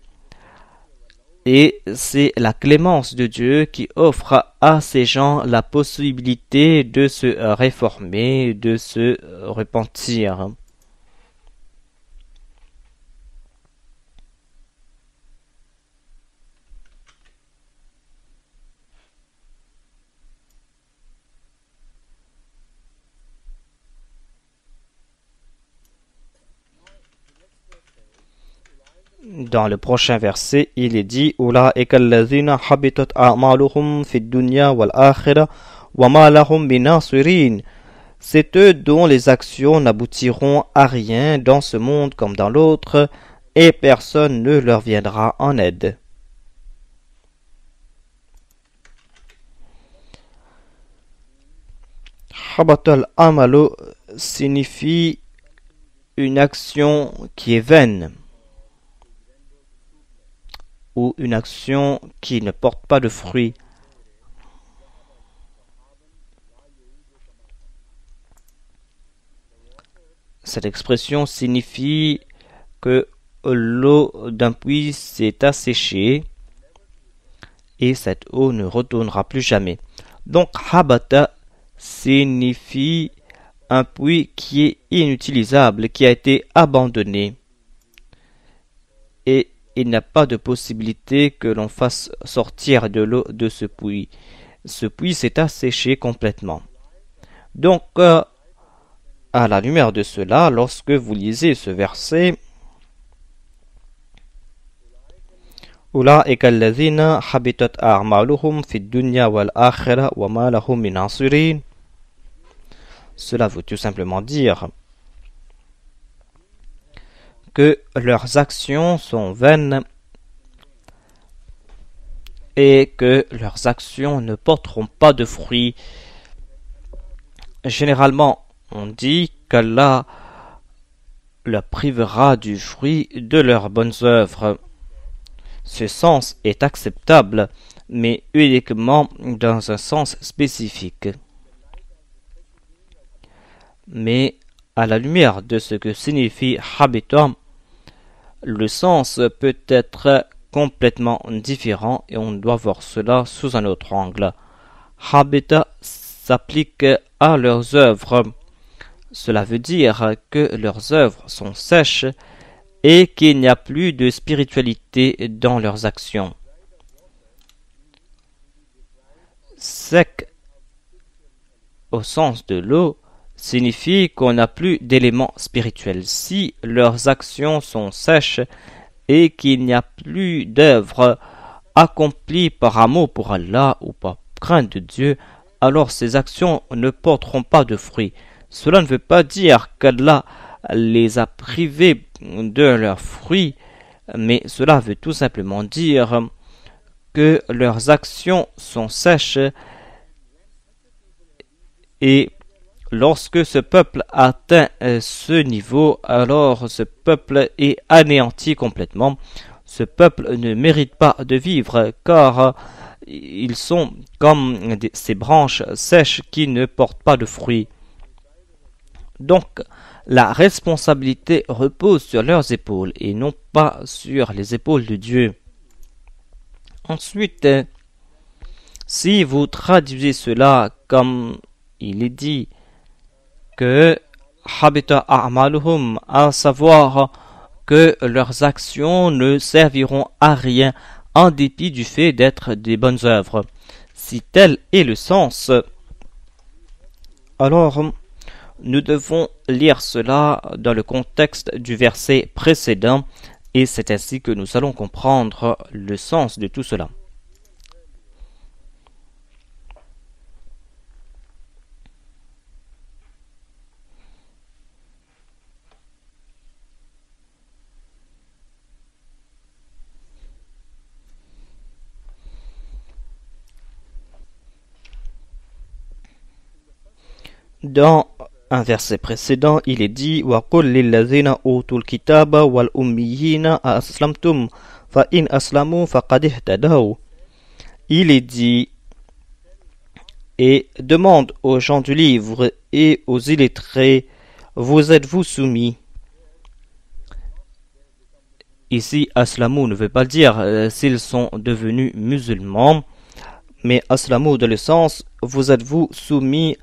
et c'est la clémence de Dieu qui offre à ces gens la possibilité de se réformer, de se repentir. Dans le prochain verset, il est dit Ulaika allazina habitat a'maluhum fid dunya wal akhirah wa ma lahum min nasirin. C'est eux dont les actions n'aboutiront à rien dans ce monde comme dans l'autre, et personne ne leur viendra en aide. Habatal amalu signifie une action qui est vaine, ou une action qui ne porte pas de fruits. Cette expression signifie que l'eau d'un puits s'est asséchée et cette eau ne retournera plus jamais. Donc habata signifie un puits qui est inutilisable, qui a été abandonné et il n'y a pas de possibilité que l'on fasse sortir de l'eau de ce puits. Ce puits s'est asséché complètement. Donc, à la lumière de cela, lorsque vous lisez ce verset, أولئك الذين حبطت أعمالهم في الدنيا والآخرة وما لهم من ناصرين. Cela veut tout simplement dire que leurs actions sont vaines et que leurs actions ne porteront pas de fruits. Généralement, on dit qu'Allah leur privera du fruit de leurs bonnes œuvres. Ce sens est acceptable, mais uniquement dans un sens spécifique. Mais à la lumière de ce que signifie habitam, le sens peut être complètement différent et on doit voir cela sous un autre angle. Habita s'applique à leurs œuvres. Cela veut dire que leurs œuvres sont sèches et qu'il n'y a plus de spiritualité dans leurs actions. Sec, au sens de l'eau, signifie qu'on n'a plus d'éléments spirituels. Si leurs actions sont sèches et qu'il n'y a plus d'œuvres accomplies par amour pour Allah ou par crainte de Dieu, alors ces actions ne porteront pas de fruits. Cela ne veut pas dire qu'Allah les a privés de leurs fruits, mais cela veut tout simplement dire que leurs actions sont sèches et lorsque ce peuple atteint ce niveau, alors ce peuple est anéanti complètement. Ce peuple ne mérite pas de vivre car ils sont comme ces branches sèches qui ne portent pas de fruits. Donc, la responsabilité repose sur leurs épaules et non pas sur les épaules de Dieu. Ensuite, si vous traduisez cela comme il est dit que habita a'maluhum, à savoir que leurs actions ne serviront à rien en dépit du fait d'être des bonnes œuvres. Si tel est le sens, alors nous devons lire cela dans le contexte du verset précédent et c'est ainsi que nous allons comprendre le sens de tout cela. Dans un verset précédent, il est dit وَقُلْ لِلَّذِينَ أُوتُوا الْكِتَابَ وَالْأُمِّيِّينَ أَأَسْلَمْتُمْ فَإِنْ أَسْلَمُوا فَقَدِ اهْتَدَوْا. Il est dit et demande aux gens du livre et aux illettrés, vous êtes-vous soumis? Ici, aslamu ne veut pas dire s'ils sont devenus musulmans, mais aslamu dans le sens, vous êtes-vous soumis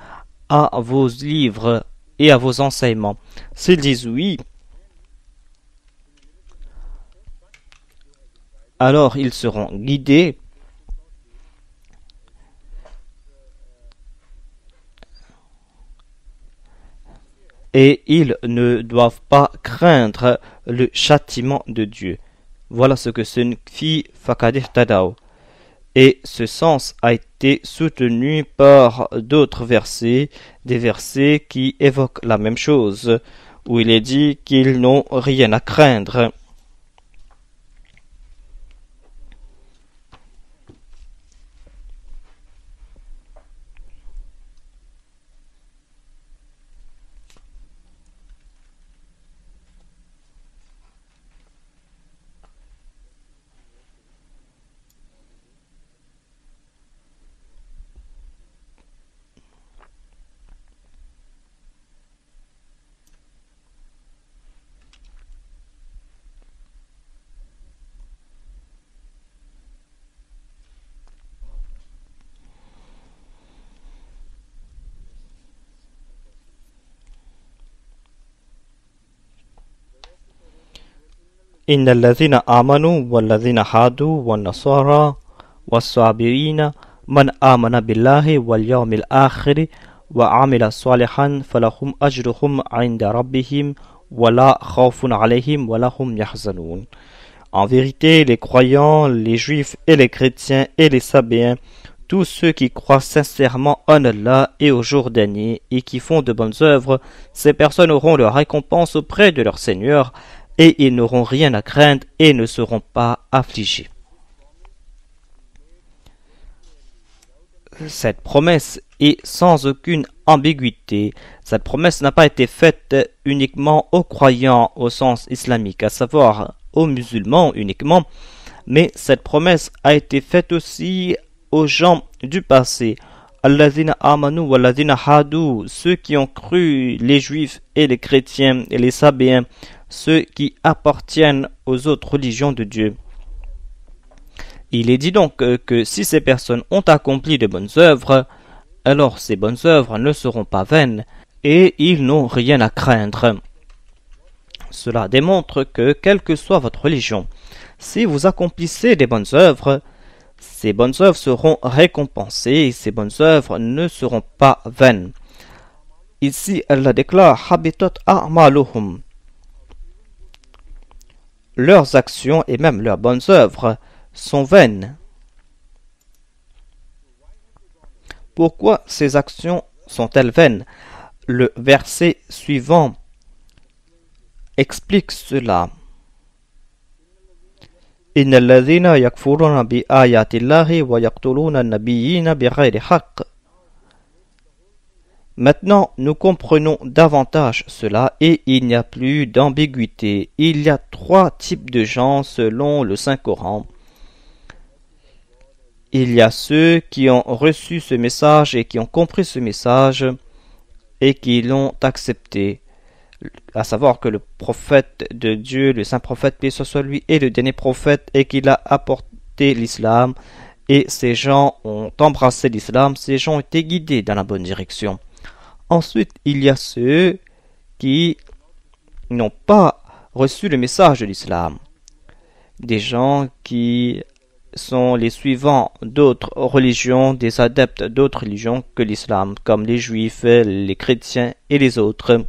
à vos livres et à vos enseignements? S'ils disent oui, alors ils seront guidés et ils ne doivent pas craindre le châtiment de Dieu. Voilà ce que signifie Faqad Tadao. Et ce sens a été soutenu par d'autres versets, des versets qui évoquent la même chose, où il est dit qu'ils n'ont rien à craindre. إن الذين آمنوا والذين هادوا والنصارى والصابرين من آمن بالله واليوم الآخر وعمل صالحا فلهم أجرهم عند ربهم ولا خوف عليهم ولا هم يحزنون. En vérité, les croyants, les juifs et les chrétiens et les sabéens, tous ceux qui croient sincèrement en Allah et au jour dernier et qui font de bonnes œuvres, ces personnes auront leur récompense auprès de leur Seigneur et ils n'auront rien à craindre et ne seront pas affligés. Cette promesse est sans aucune ambiguïté. Cette promesse n'a pas été faite uniquement aux croyants au sens islamique, à savoir aux musulmans uniquement, mais cette promesse a été faite aussi aux gens du passé. Alladhina amanu walladhina hadu, ceux qui ont cru, les juifs et les chrétiens et les sabéens, ceux qui appartiennent aux autres religions de Dieu. Il est dit donc que si ces personnes ont accompli de bonnes œuvres, alors ces bonnes œuvres ne seront pas vaines et ils n'ont rien à craindre. Cela démontre que, quelle que soit votre religion, si vous accomplissez des bonnes œuvres, ces bonnes œuvres seront récompensées et ces bonnes œuvres ne seront pas vaines. Ici, Allah déclare Habitat a'maluhum. Leurs actions et même leurs bonnes œuvres sont vaines. Pourquoi ces actions sont-elles vaines? Le verset suivant explique cela. Inna alladhina yakfuruna bi ayati Allahi wa yaqtuluna an-nabiyyina bighayri haqq. Maintenant, nous comprenons davantage cela et il n'y a plus d'ambiguïté. Il y a trois types de gens selon le Saint-Coran. Il y a ceux qui ont reçu ce message et qui ont compris ce message et qui l'ont accepté. À savoir que le prophète de Dieu, le saint prophète, paix soit sur lui, est le dernier prophète et qu'il a apporté l'islam. Et ces gens ont embrassé l'islam, ces gens ont été guidés dans la bonne direction. Ensuite, il y a ceux qui n'ont pas reçu le message de l'islam. Des gens qui sont les suivants d'autres religions, des adeptes d'autres religions que l'islam, comme les juifs, les chrétiens et les autres.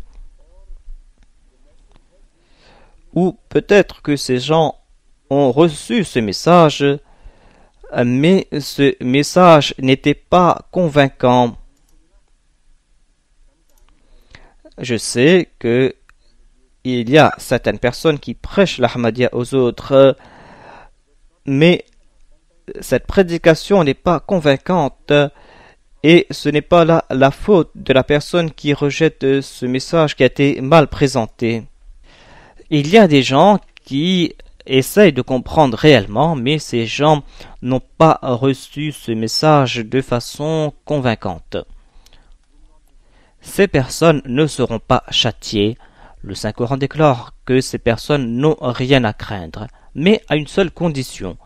Ou peut-être que ces gens ont reçu ce message, mais ce message n'était pas convaincant. Je sais que il y a certaines personnes qui prêchent l'Ahmadiyya aux autres, mais cette prédication n'est pas convaincante et ce n'est pas la faute de la personne qui rejette ce message qui a été mal présenté. Il y a des gens qui essayent de comprendre réellement, mais ces gens n'ont pas reçu ce message de façon convaincante. Ces personnes ne seront pas châtiées. Le Saint-Coran déclare que ces personnes n'ont rien à craindre, mais à une seule condition,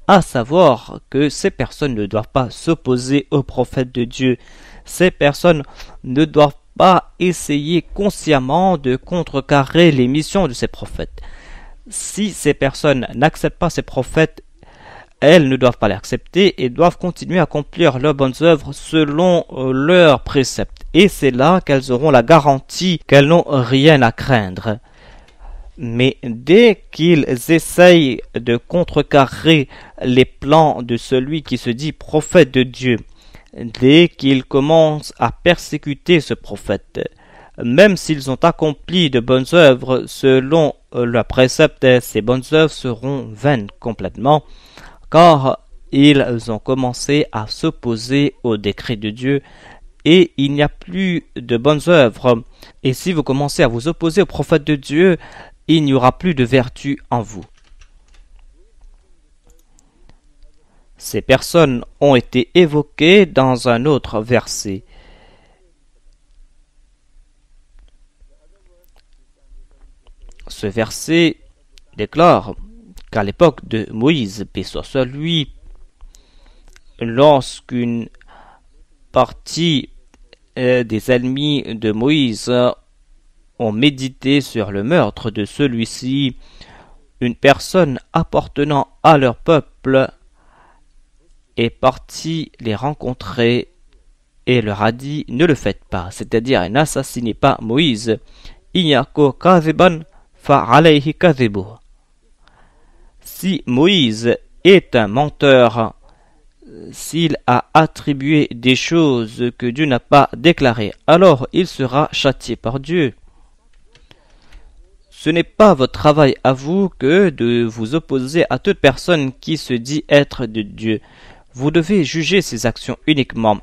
à savoir que ces personnes ne doivent pas s'opposer aux prophètes de Dieu. Ces personnes ne doivent pas essayer consciemment de contrecarrer les missions de ces prophètes. Si ces personnes n'acceptent pas ces prophètes, elles ne doivent pas l'accepter et doivent continuer à accomplir leurs bonnes œuvres selon leurs préceptes. Et c'est là qu'elles auront la garantie qu'elles n'ont rien à craindre. Mais dès qu'ils essayent de contrecarrer les plans de celui qui se dit prophète de Dieu, dès qu'ils commencent à persécuter ce prophète, même s'ils ont accompli de bonnes œuvres selon leurs préceptes, ces bonnes œuvres seront vaines complètement, car ils ont commencé à s'opposer au décret de Dieu et il n'y a plus de bonnes œuvres. Et si vous commencez à vous opposer au prophète de Dieu, il n'y aura plus de vertu en vous. Ces personnes ont été évoquées dans un autre verset. Ce verset déclare qu'à l'époque de Moïse, paix soit sur lui, lorsqu'une partie des ennemis de Moïse ont médité sur le meurtre de celui-ci, une personne appartenant à leur peuple est partie les rencontrer et leur a dit ne le faites pas, c'est-à-dire n'assassinez pas Moïse. Iyako kadhiban fa alayhi kadhibuh. Si Moïse est un menteur, s'il a attribué des choses que Dieu n'a pas déclarées, alors il sera châtié par Dieu. Ce n'est pas votre travail à vous que de vous opposer à toute personne qui se dit être de Dieu. Vous devez juger ses actions uniquement.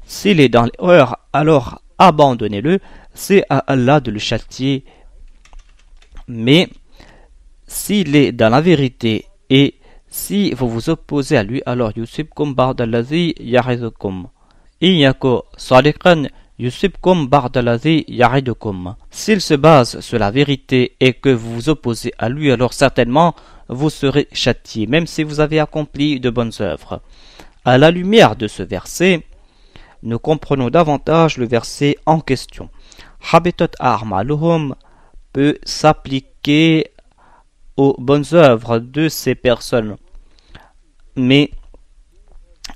S'il est dans l'erreur, alors abandonnez-le, c'est à Allah de le châtier. Mais s'il est dans la vérité et si vous vous opposez à lui, alors yusibkum ba'dallazi ya'idukum. Iyako sadiqan yusibkum ba'dallazi ya'idukum. S'il se base sur la vérité et que vous vous opposez à lui, alors certainement vous serez châtié, même si vous avez accompli de bonnes œuvres. À la lumière de ce verset, nous comprenons davantage le verset en question. Habitat a'maluhum peut s'appliquer aux bonnes œuvres de ces personnes. Mais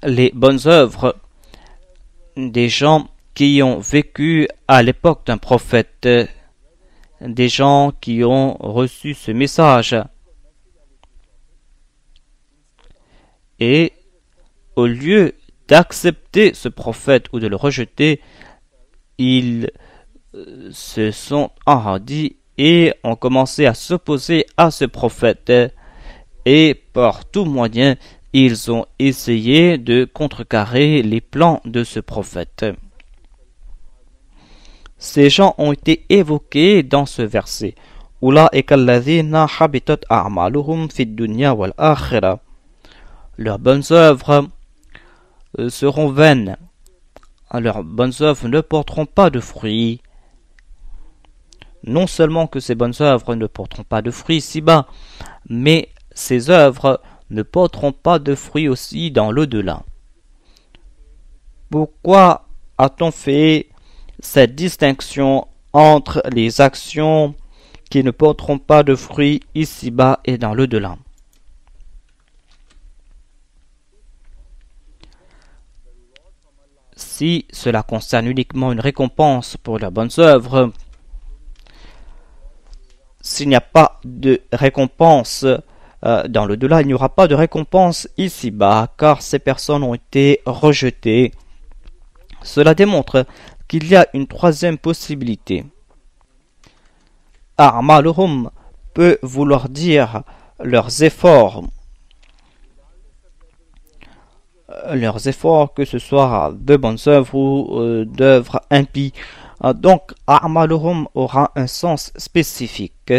les bonnes œuvres des gens qui ont vécu à l'époque d'un prophète, des gens qui ont reçu ce message, et au lieu d'accepter ce prophète ou de le rejeter, ils se sont enhardis et ont commencé à s'opposer à ce prophète, et par tout moyen ils ont essayé de contrecarrer les plans de ce prophète. Ces gens ont été évoqués dans ce verset. Leurs bonnes œuvres seront vaines. Leurs bonnes œuvres ne porteront pas de fruits. Non seulement que ces bonnes œuvres ne porteront pas de fruits ici-bas, mais ces œuvres ne porteront pas de fruits aussi dans l'au-delà. Pourquoi a-t-on fait cette distinction entre les actions qui ne porteront pas de fruits ici-bas et dans l'au-delà? Si cela concerne uniquement une récompense pour leurs bonnes œuvres, s'il n'y a pas de récompense dans l'au-delà, il n'y aura pas de récompense ici-bas, car ces personnes ont été rejetées. Cela démontre qu'il y a une troisième possibilité. A'maluhum peut vouloir dire leurs efforts, que ce soit de bonnes œuvres ou d'œuvres impies. Donc, a'maluhum aura un sens spécifique,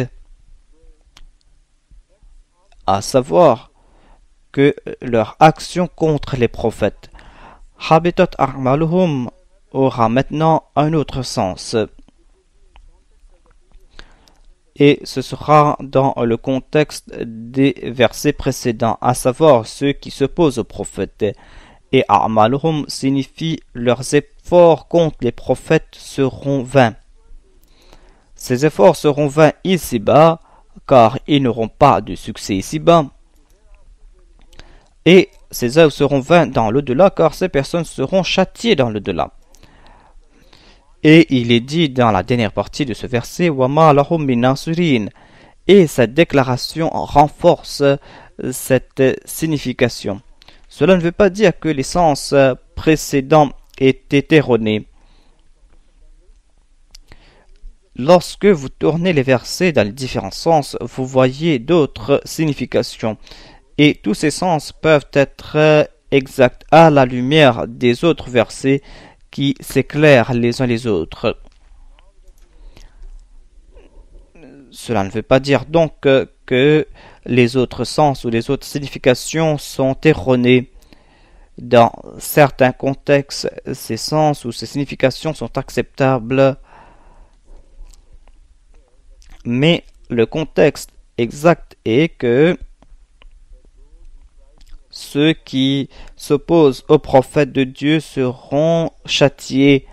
à savoir que leur action contre les prophètes. Habitat a'maluhum aura maintenant un autre sens. Et ce sera dans le contexte des versets précédents, à savoir ceux qui s'opposent aux prophètes. Et a'maluhum signifie leurs efforts contre les prophètes seront vains. Ces efforts seront vains ici-bas, car ils n'auront pas de succès ici-bas. Et ces œuvres seront vains dans l'au-delà, car ces personnes seront châtiées dans l'au-delà. Et il est dit dans la dernière partie de ce verset, وَمَا لَهُمْ مِنْ نَاصِرِينَ. Et cette déclaration renforce cette signification. Cela ne veut pas dire que les sens précédents étaient erronés. Lorsque vous tournez les versets dans les différents sens, vous voyez d'autres significations. Et tous ces sens peuvent être exacts à la lumière des autres versets qui s'éclairent les uns les autres. Cela ne veut pas dire donc que les autres sens ou les autres significations sont erronées. Dans certains contextes, ces sens ou ces significations sont acceptables, mais le contexte exact est que ceux qui s'opposent aux prophètes de Dieu seront châtiés.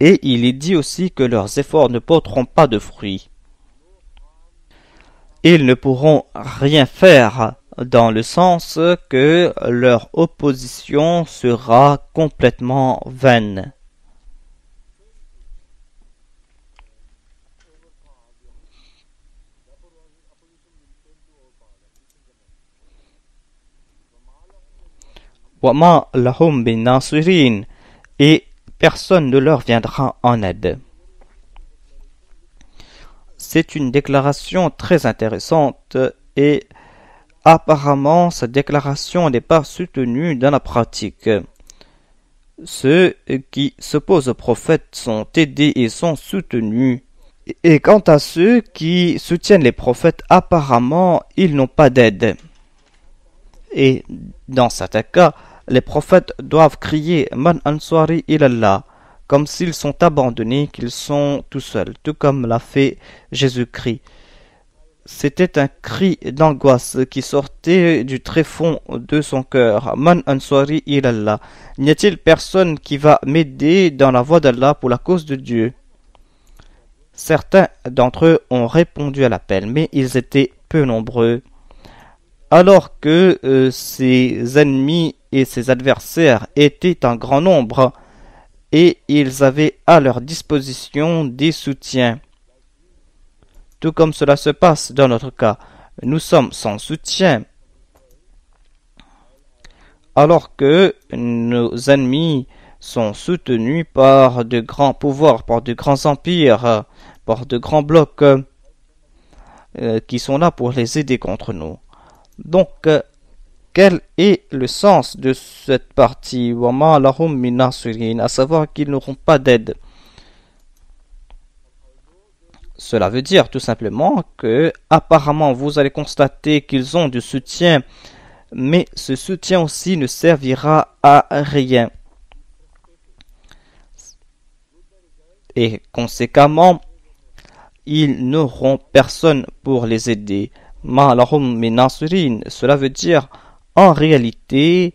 Et il est dit aussi que leurs efforts ne porteront pas de fruits. ils ne pourront rien faire dans le sens que leur opposition sera complètement vaine. Wama lahum bin nasirin, et personne ne leur viendra en aide. C'est une déclaration très intéressante et apparemment cette déclaration n'est pas soutenue dans la pratique. Ceux qui s'opposent au prophète sont aidés et sont soutenus. Et quant à ceux qui soutiennent les prophètes, apparemment ils n'ont pas d'aide. Et dans certains cas, les prophètes doivent crier Man ansari ilallah, comme s'ils sont abandonnés, qu'ils sont tout seuls, tout comme l'a fait Jésus-Christ. C'était un cri d'angoisse qui sortait du tréfonds de son cœur. Man ansari ilallah. N'y a-t-il personne qui va m'aider dans la voie d'Allah pour la cause de Dieu? Certains d'entre eux ont répondu à l'appel, mais ils étaient peu nombreux. Alors que ses ennemis et ses adversaires étaient en grand nombre, et ils avaient à leur disposition des soutiens. Tout comme cela se passe dans notre cas, nous sommes sans soutien, alors que nos ennemis sont soutenus par de grands pouvoirs, par de grands empires, par de grands blocs qui sont là pour les aider contre nous. Donc, quel est le sens de cette partie? Wama lahum min nasirin, à savoir qu'ils n'auront pas d'aide. Cela veut dire tout simplement que, apparemment, vous allez constater qu'ils ont du soutien, mais ce soutien aussi ne servira à rien. Et conséquemment, ils n'auront personne pour les aider. Ma lahum min nasirin, cela veut dire, en réalité,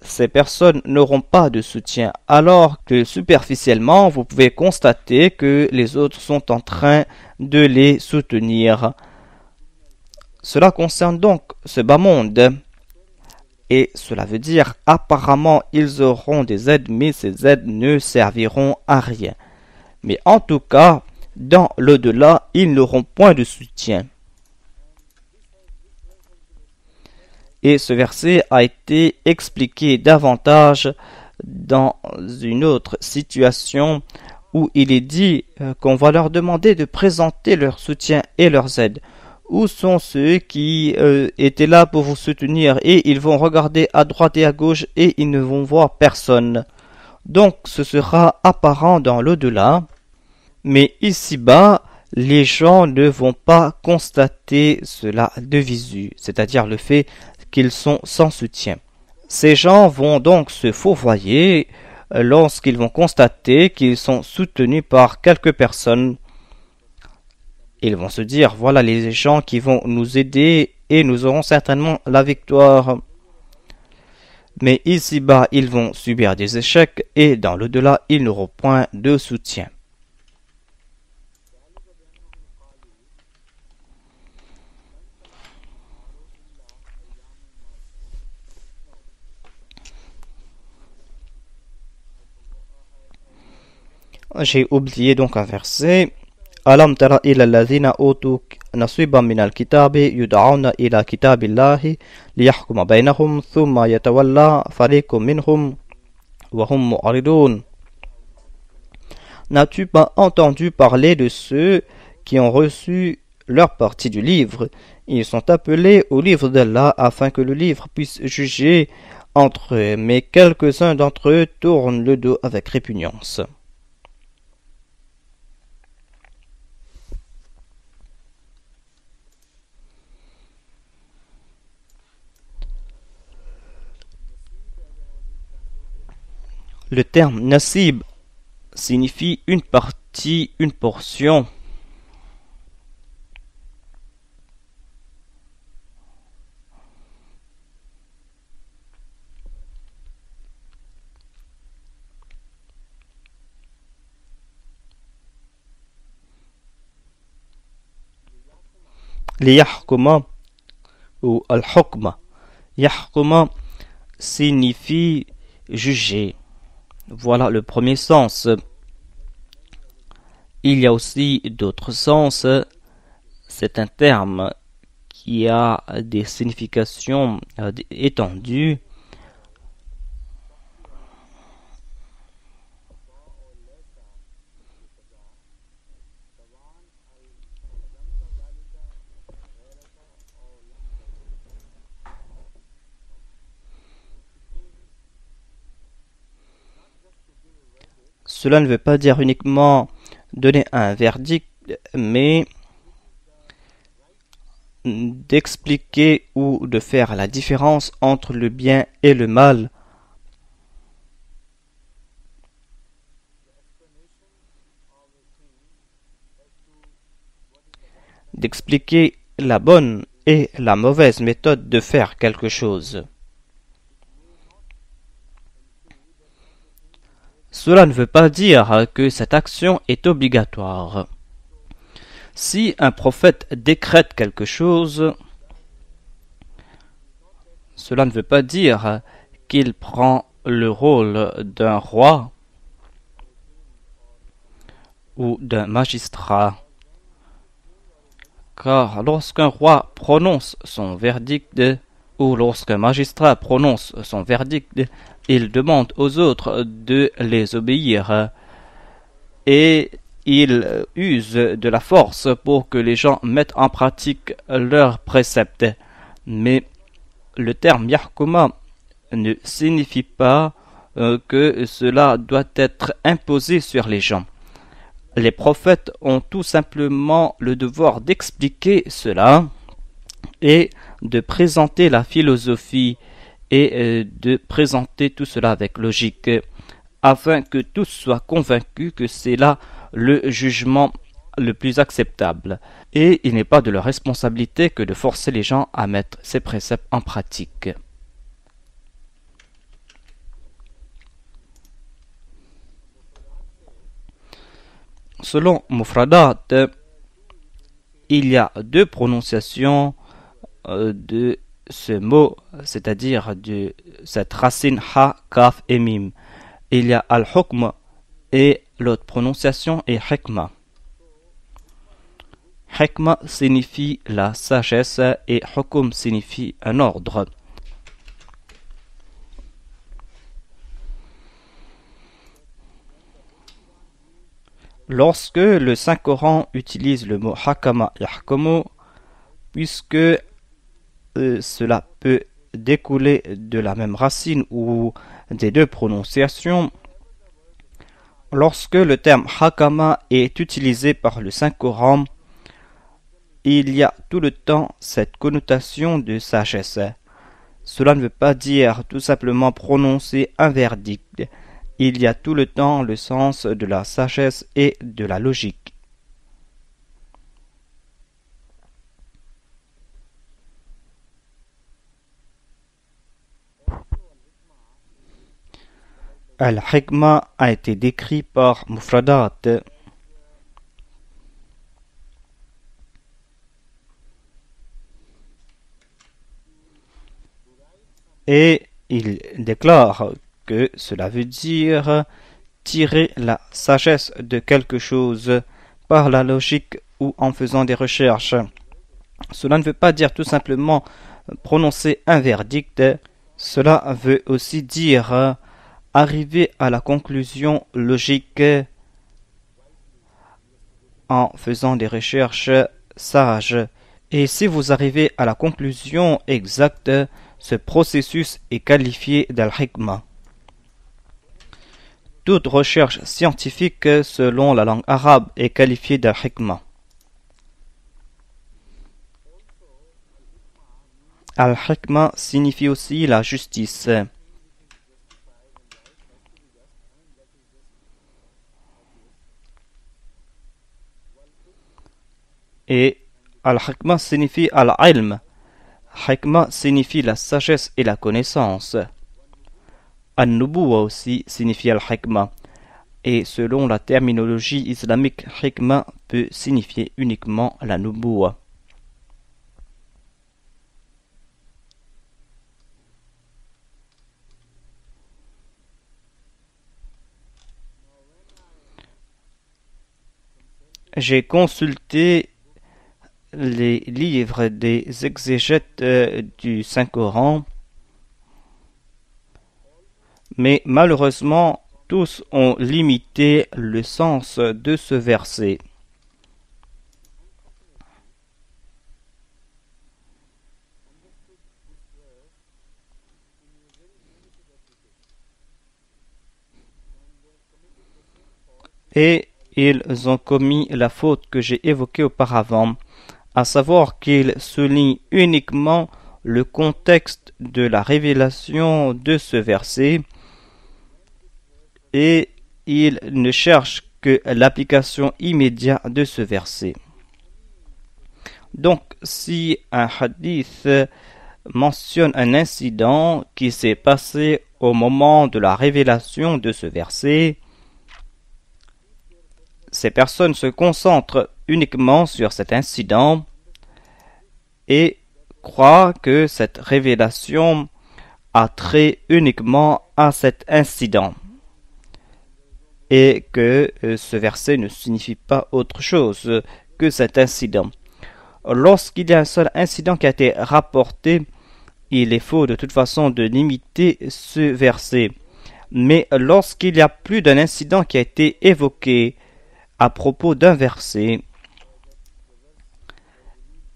ces personnes n'auront pas de soutien, alors que superficiellement, vous pouvez constater que les autres sont en train de les soutenir. Cela concerne donc ce bas monde, et cela veut dire apparemment ils auront des aides, mais ces aides ne serviront à rien. Mais en tout cas, dans l'au-delà, ils n'auront point de soutien. Et ce verset a été expliqué davantage dans une autre situation où il est dit qu'on va leur demander de présenter leur soutien et leurs aides. Où sont ceux qui étaient là pour vous soutenir? Et ils vont regarder à droite et à gauche et ils ne vont voir personne. Donc ce sera apparent dans l'au-delà. Mais ici-bas, les gens ne vont pas constater cela de visu, c'est-à-dire le fait qu'ils sont sans soutien. Ces gens vont donc se fourvoyer lorsqu'ils vont constater qu'ils sont soutenus par quelques personnes. Ils vont se dire, voilà les gens qui vont nous aider et nous aurons certainement la victoire. Mais ici-bas, ils vont subir des échecs et dans l'au-delà, ils n'auront point de soutien. J'ai oublié donc un verset. Alam tara ila alladhina utu nasiban min al-kitabi yud'auna ila kitabillahi liyahkuma bainahum thumma yatawalla fariqun minhum wa hum mu'ridun. N'as-tu pas entendu parler de ceux qui ont reçu leur partie du livre? Ils sont appelés au livre d'Allah afin que le livre puisse juger entre eux, mais quelques-uns d'entre eux tournent le dos avec répugnance. Le terme nasib signifie une partie, une portion. Liyahkuma ou al-hukma. Yahkuma signifie juger. Voilà le premier sens. Il y a aussi d'autres sens. C'est un terme qui a des significations étendues. Cela ne veut pas dire uniquement donner un verdict, mais d'expliquer ou de faire la différence entre le bien et le mal. D'expliquer la bonne et la mauvaise méthode de faire quelque chose. Cela ne veut pas dire que cette action est obligatoire. Si un prophète décrète quelque chose, cela ne veut pas dire qu'il prend le rôle d'un roi ou d'un magistrat. Car lorsqu'un roi prononce son verdict ou lorsqu'un magistrat prononce son verdict, il demande aux autres de les obéir et il use de la force pour que les gens mettent en pratique leurs préceptes. Mais le terme Yahkuma ne signifie pas que cela doit être imposé sur les gens. Les prophètes ont tout simplement le devoir d'expliquer cela et de présenter la philosophie et de présenter tout cela avec logique afin que tous soient convaincus que c'est là le jugement le plus acceptable. Et il n'est pas de leur responsabilité que de forcer les gens à mettre ces préceptes en pratique. Selon Mufradat, il y a deux prononciations de ce mot, c'est-à-dire de cette racine ha, kaf et mim. Il y a al-hukm et l'autre prononciation est hikma. Hikma signifie la sagesse et hukum signifie un ordre. Lorsque le Saint-Coran utilise le mot hakama yahkumu, puisque cela peut découler de la même racine ou des deux prononciations, lorsque le terme hakama est utilisé par le Saint-Coran, il y a tout le temps cette connotation de sagesse. Cela ne veut pas dire tout simplement prononcer un verdict. Il y a tout le temps le sens de la sagesse et de la logique. Al-Hikma a été décrit par Mufradat. Et il déclare que cela veut dire tirer la sagesse de quelque chose par la logique ou en faisant des recherches. Cela ne veut pas dire tout simplement prononcer un verdict, cela veut aussi dire arriver à la conclusion logique en faisant des recherches sages. Et si vous arrivez à la conclusion exacte, ce processus est qualifié d'al-hikma. Toute recherche scientifique selon la langue arabe est qualifiée d'al-hikma. Al-hikma signifie aussi la justice. Et al-hikma signifie al-ilm. Hikma signifie la sagesse et la connaissance. An-nubuwa aussi signifie al-hikma. Et selon la terminologie islamique, hikma peut signifier uniquement la nubuwa. j'ai consulté les livres des exégètes du Saint-Coran, mais malheureusement, tous ont limité le sens de ce verset. Et ils ont commis la faute que j'ai évoquée auparavant, à savoir qu'ils soulignent uniquement le contexte de la révélation de ce verset et ils ne cherchent que l'application immédiate de ce verset. Donc, si un hadith mentionne un incident qui s'est passé au moment de la révélation de ce verset, ces personnes se concentrent uniquement sur cet incident et croient que cette révélation a trait uniquement à cet incident et que ce verset ne signifie pas autre chose que cet incident. Lorsqu'il y a un seul incident qui a été rapporté, il est faux de toute façon de limiter ce verset. Mais lorsqu'il y a plus d'un incident qui a été évoqué à propos d'un verset,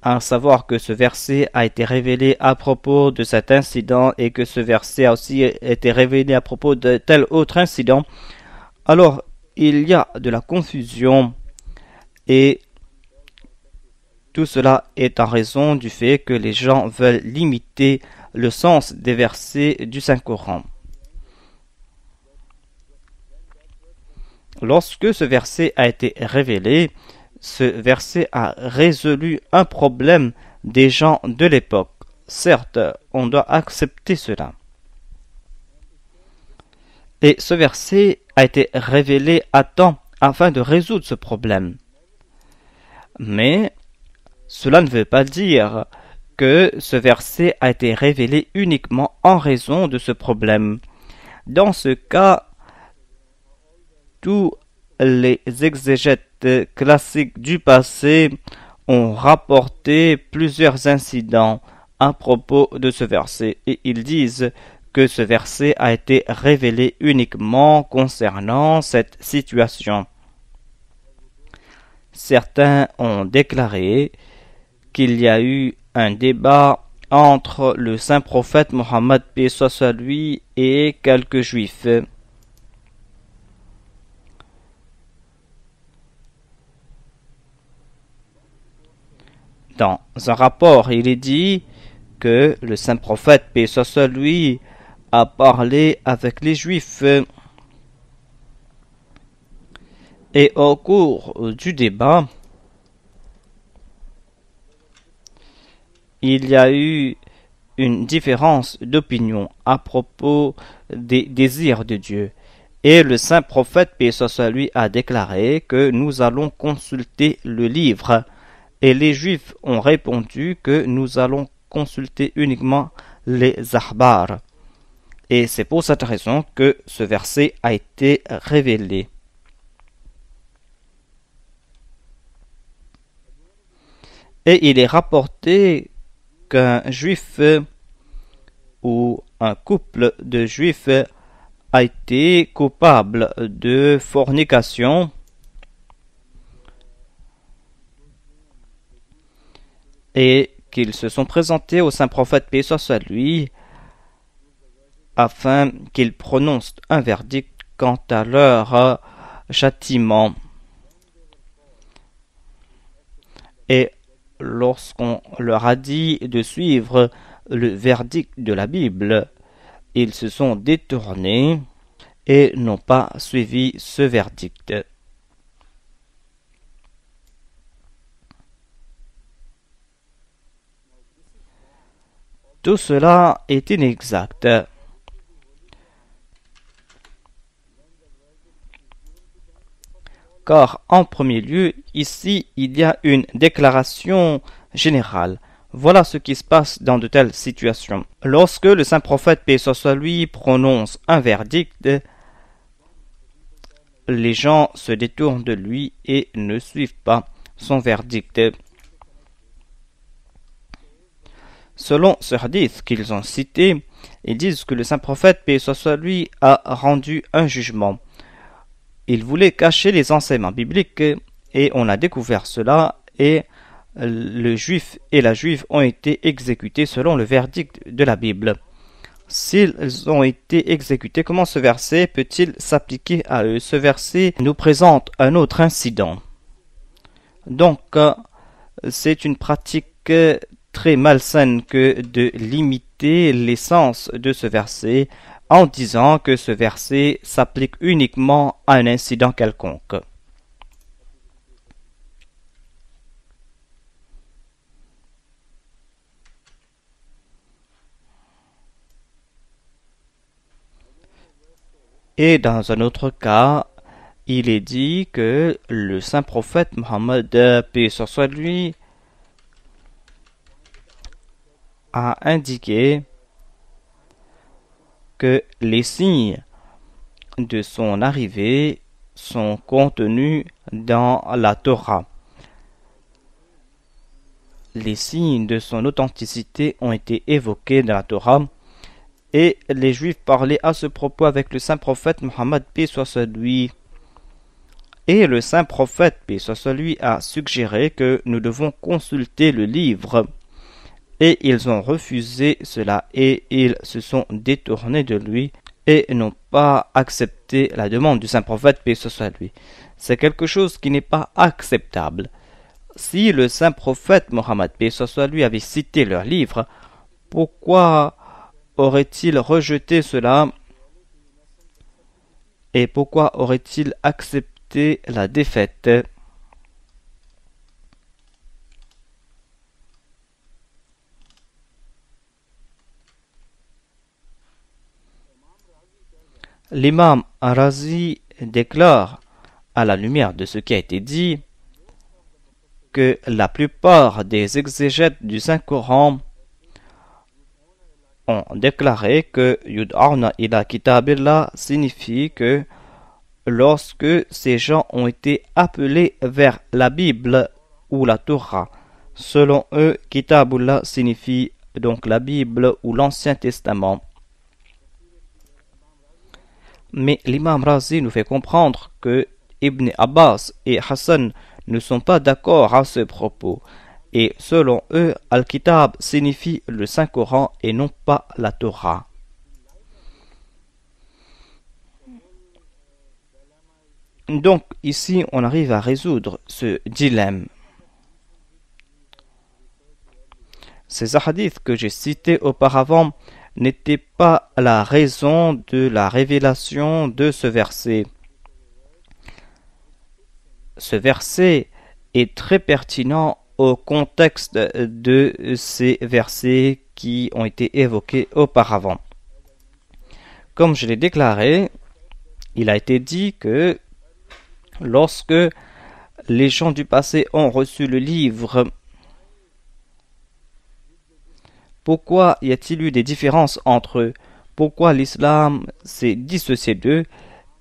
à savoir que ce verset a été révélé à propos de cet incident et que ce verset a aussi été révélé à propos de tel autre incident, alors il y a de la confusion et tout cela est en raison du fait que les gens veulent limiter le sens des versets du Saint-Coran. Lorsque ce verset a été révélé, ce verset a résolu un problème des gens de l'époque. Certes, on doit accepter cela. Et ce verset a été révélé à temps afin de résoudre ce problème. Mais cela ne veut pas dire que ce verset a été révélé uniquement en raison de ce problème. Dans ce cas, tous les exégètes classiques du passé ont rapporté plusieurs incidents à propos de ce verset et ils disent que ce verset a été révélé uniquement concernant cette situation. Certains ont déclaré qu'il y a eu un débat entre le saint prophète Mohammed paix soit sur lui et quelques juifs. Dans un rapport, il est dit que le saint prophète paix soit sur lui a parlé avec les juifs et au cours du débat, il y a eu une différence d'opinion à propos des désirs de Dieu. Et le saint prophète, paix soit sur lui, a déclaré que nous allons consulter le livre. Et les juifs ont répondu que nous allons consulter uniquement les ahbars. Et c'est pour cette raison que ce verset a été révélé. Et il est rapporté qu'un juif ou un couple de juifs a été coupable de fornication et qu'ils se sont présentés au saint prophète paix soit sur lui afin qu'il prononce un verdict quant à leur châtiment. Et lorsqu'on leur a dit de suivre le verdict de la Bible, ils se sont détournés et n'ont pas suivi ce verdict. Tout cela est inexact. Car en premier lieu, ici, il y a une déclaration générale. Voilà ce qui se passe dans de telles situations. Lorsque le saint prophète paix soit sur lui prononce un verdict, les gens se détournent de lui et ne suivent pas son verdict. Selon ce hadith qu'ils ont cité, ils disent que le saint prophète, paix soit sur lui, a rendu un jugement. Il voulait cacher les enseignements bibliques et on a découvert cela et le juif et la juive ont été exécutés selon le verdict de la Bible. S'ils ont été exécutés, comment ce verset peut-il s'appliquer à eux? Ce verset nous présente un autre incident. Donc, c'est une pratique très malsaine que de limiter l'essence de ce verset en disant que ce verset s'applique uniquement à un incident quelconque. Et dans un autre cas, il est dit que le saint prophète Mohammed, paix soit lui, a indiqué que les signes de son arrivée sont contenus dans la Torah. Les signes de son authenticité ont été évoqués dans la Torah et les Juifs parlaient à ce propos avec le saint prophète Mohammed, paix soit sur lui. Et le saint prophète, paix soit sur lui, a suggéré que nous devons consulter le livre. Et ils ont refusé cela et ils se sont détournés de lui et n'ont pas accepté la demande du saint prophète, paix soit lui. C'est quelque chose qui n'est pas acceptable. Si le saint prophète Mohammed, paix soit lui, avait cité leur livre, pourquoi aurait-il rejeté cela et pourquoi aurait-il accepté la défaite? L'imam Razi déclare, à la lumière de ce qui a été dit, que la plupart des exégètes du Saint-Coran ont déclaré que Yud'arna ila kitabillah signifie que lorsque ces gens ont été appelés vers la Bible ou la Torah, selon eux, Kitabullah signifie donc la Bible ou l'Ancien Testament. Mais l'imam Razi nous fait comprendre que Ibn Abbas et Hassan ne sont pas d'accord à ce propos. Et selon eux, Al-Kitab signifie le Saint-Coran et non pas la Torah. Donc ici, on arrive à résoudre ce dilemme. Ces hadiths que j'ai cités auparavant n'étaient pas la raison de la révélation de ce verset. Ce verset est très pertinent au contexte de ces versets qui ont été évoqués auparavant. Comme je l'ai déclaré, il a été dit que lorsque les gens du passé ont reçu le livre, pourquoi y a-t-il eu des différences entre eux? Pourquoi l'islam s'est dissocié d'eux?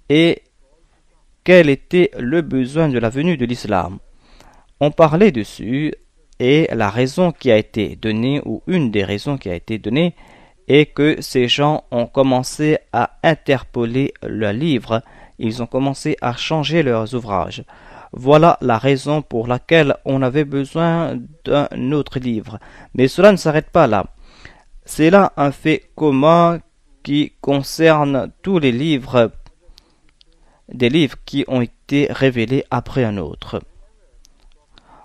Et quel était le besoin de la venue de l'islam? On parlait dessus et la raison qui a été donnée, ou une des raisons qui a été donnée, est que ces gens ont commencé à interpoler leurs livres, ils ont commencé à changer leurs ouvrages. Voilà la raison pour laquelle on avait besoin d'un autre livre. Mais cela ne s'arrête pas là. C'est là un fait commun qui concerne tous les livres, des livres qui ont été révélés après un autre.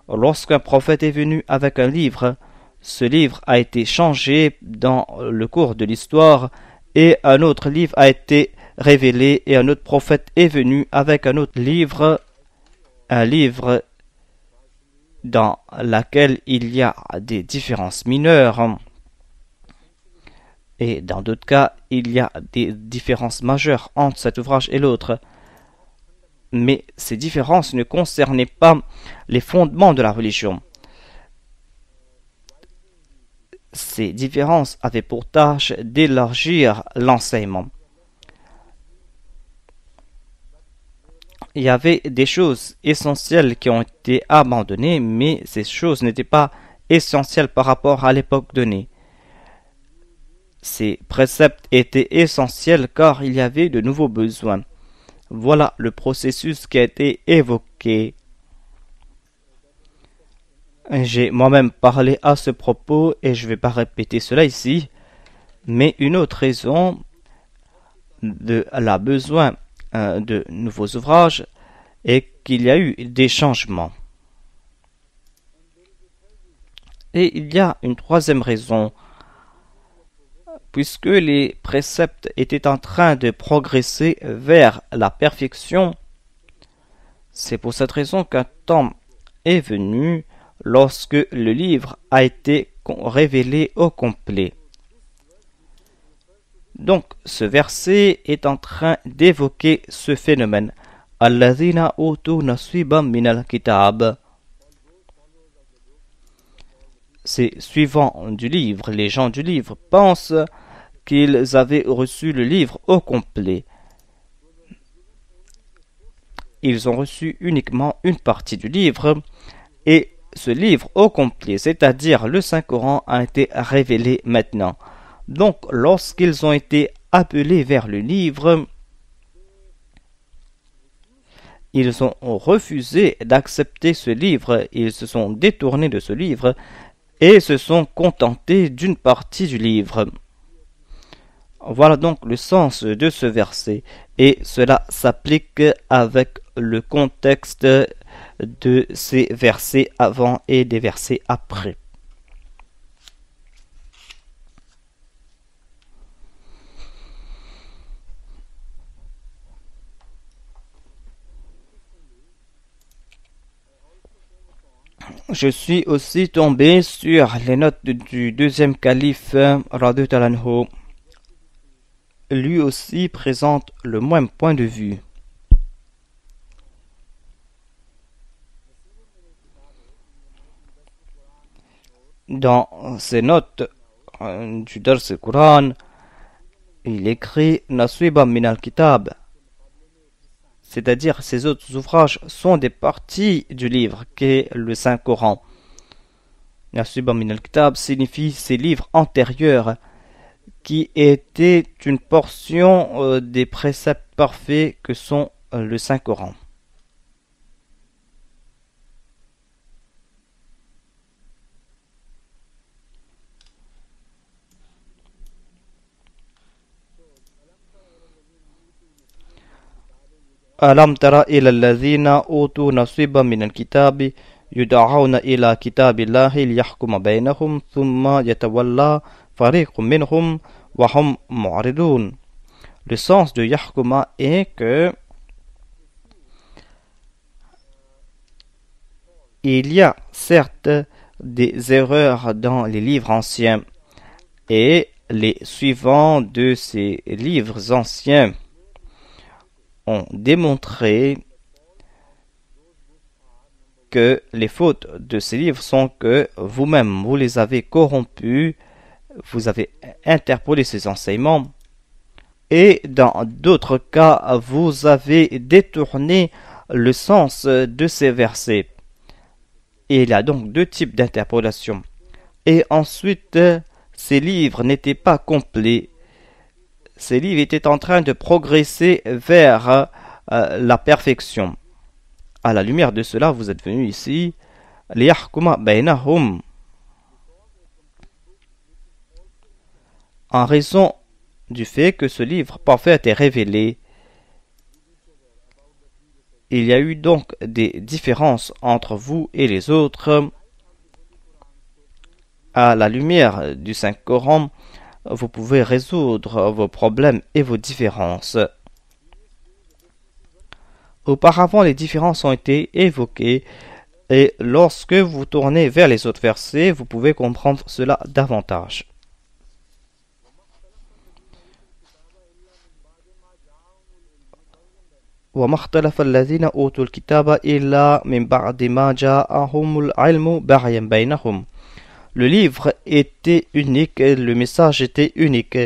Lorsqu'un prophète est venu avec un livre, ce livre a été changé dans le cours de l'histoire et un autre livre a été révélé et un autre prophète est venu avec un autre livre, un livre dans lequel il y a des différences mineures. Et dans d'autres cas, il y a des différences majeures entre cet ouvrage et l'autre. Mais ces différences ne concernaient pas les fondements de la religion. Ces différences avaient pour tâche d'élargir l'enseignement. il y avait des choses essentielles qui ont été abandonnées, mais ces choses n'étaient pas essentielles par rapport à l'époque donnée. Ces préceptes étaient essentiels car il y avait de nouveaux besoins. Voilà le processus qui a été évoqué. J'ai moi-même parlé à ce propos et je ne vais pas répéter cela ici, mais une autre raison de la besoin de nouveaux ouvrages est qu'il y a eu des changements. Et il y a une troisième raison, puisque les préceptes étaient en train de progresser vers la perfection. C'est pour cette raison qu'un temps est venu lorsque le livre a été révélé au complet. Donc, ce verset est en train d'évoquer ce phénomène. Alladhina utu nasiban minal kitab. Ces suivants du livre, les gens du livre, pensent qu'ils avaient reçu le livre au complet. Ils ont reçu uniquement une partie du livre et ce livre au complet, c'est-à-dire le Saint-Coran, a été révélé maintenant. Donc, lorsqu'ils ont été appelés vers le livre, ils ont refusé d'accepter ce livre, ils se sont détournés de ce livre et se sont contentés d'une partie du livre. Voilà donc le sens de ce verset et cela s'applique avec le contexte de ces versets avant et des versets après. Je suis aussi tombé sur les notes du deuxième calife radhiyallahu anhu. Lui aussi présente le même point de vue. Dans ses notes du Dars al-Quran, il écrit Naswiba min al-Kitab, c'est-à-dire ces autres ouvrages sont des parties du livre qu'est le Saint-Coran. Naswiba min al-Kitab signifie ces livres antérieurs qui étaient une portion des préceptes parfaits que sont le Saint-Coran. ألم تر إلى الذين أوتوا نصيبا من الكتاب يدعون إلى كتاب الله ليحكم بينهم ثم يتولى فريق منهم وهم معرضون. Le sens de Yahkuma est que il y a certes des erreurs dans les livres anciens et les suivants de ces livres anciens ont démontré que les fautes de ces livres sont que vous-même, vous les avez corrompus, vous avez interpolé ces enseignements, et dans d'autres cas, vous avez détourné le sens de ces versets. Et il y a donc deux types d'interpolation. Et ensuite, ces livres n'étaient pas complets. Ces livres étaient en train de progresser vers la perfection. À la lumière de cela, vous êtes venus ici, liyahkuma baynahum. En raison du fait que ce livre parfait a été révélé, il y a eu donc des différences entre vous et les autres. À la lumière du Saint-Coran, vous pouvez résoudre vos problèmes et vos différences. Auparavant, les différences ont été évoquées et lorsque vous tournez vers les autres versets, vous pouvez comprendre cela davantage. وما اختلف الذين أوتوا الكتاب إلا من بعد ما جاءهم العلم بغيا بينهم. Le livre était unique, le message était unique,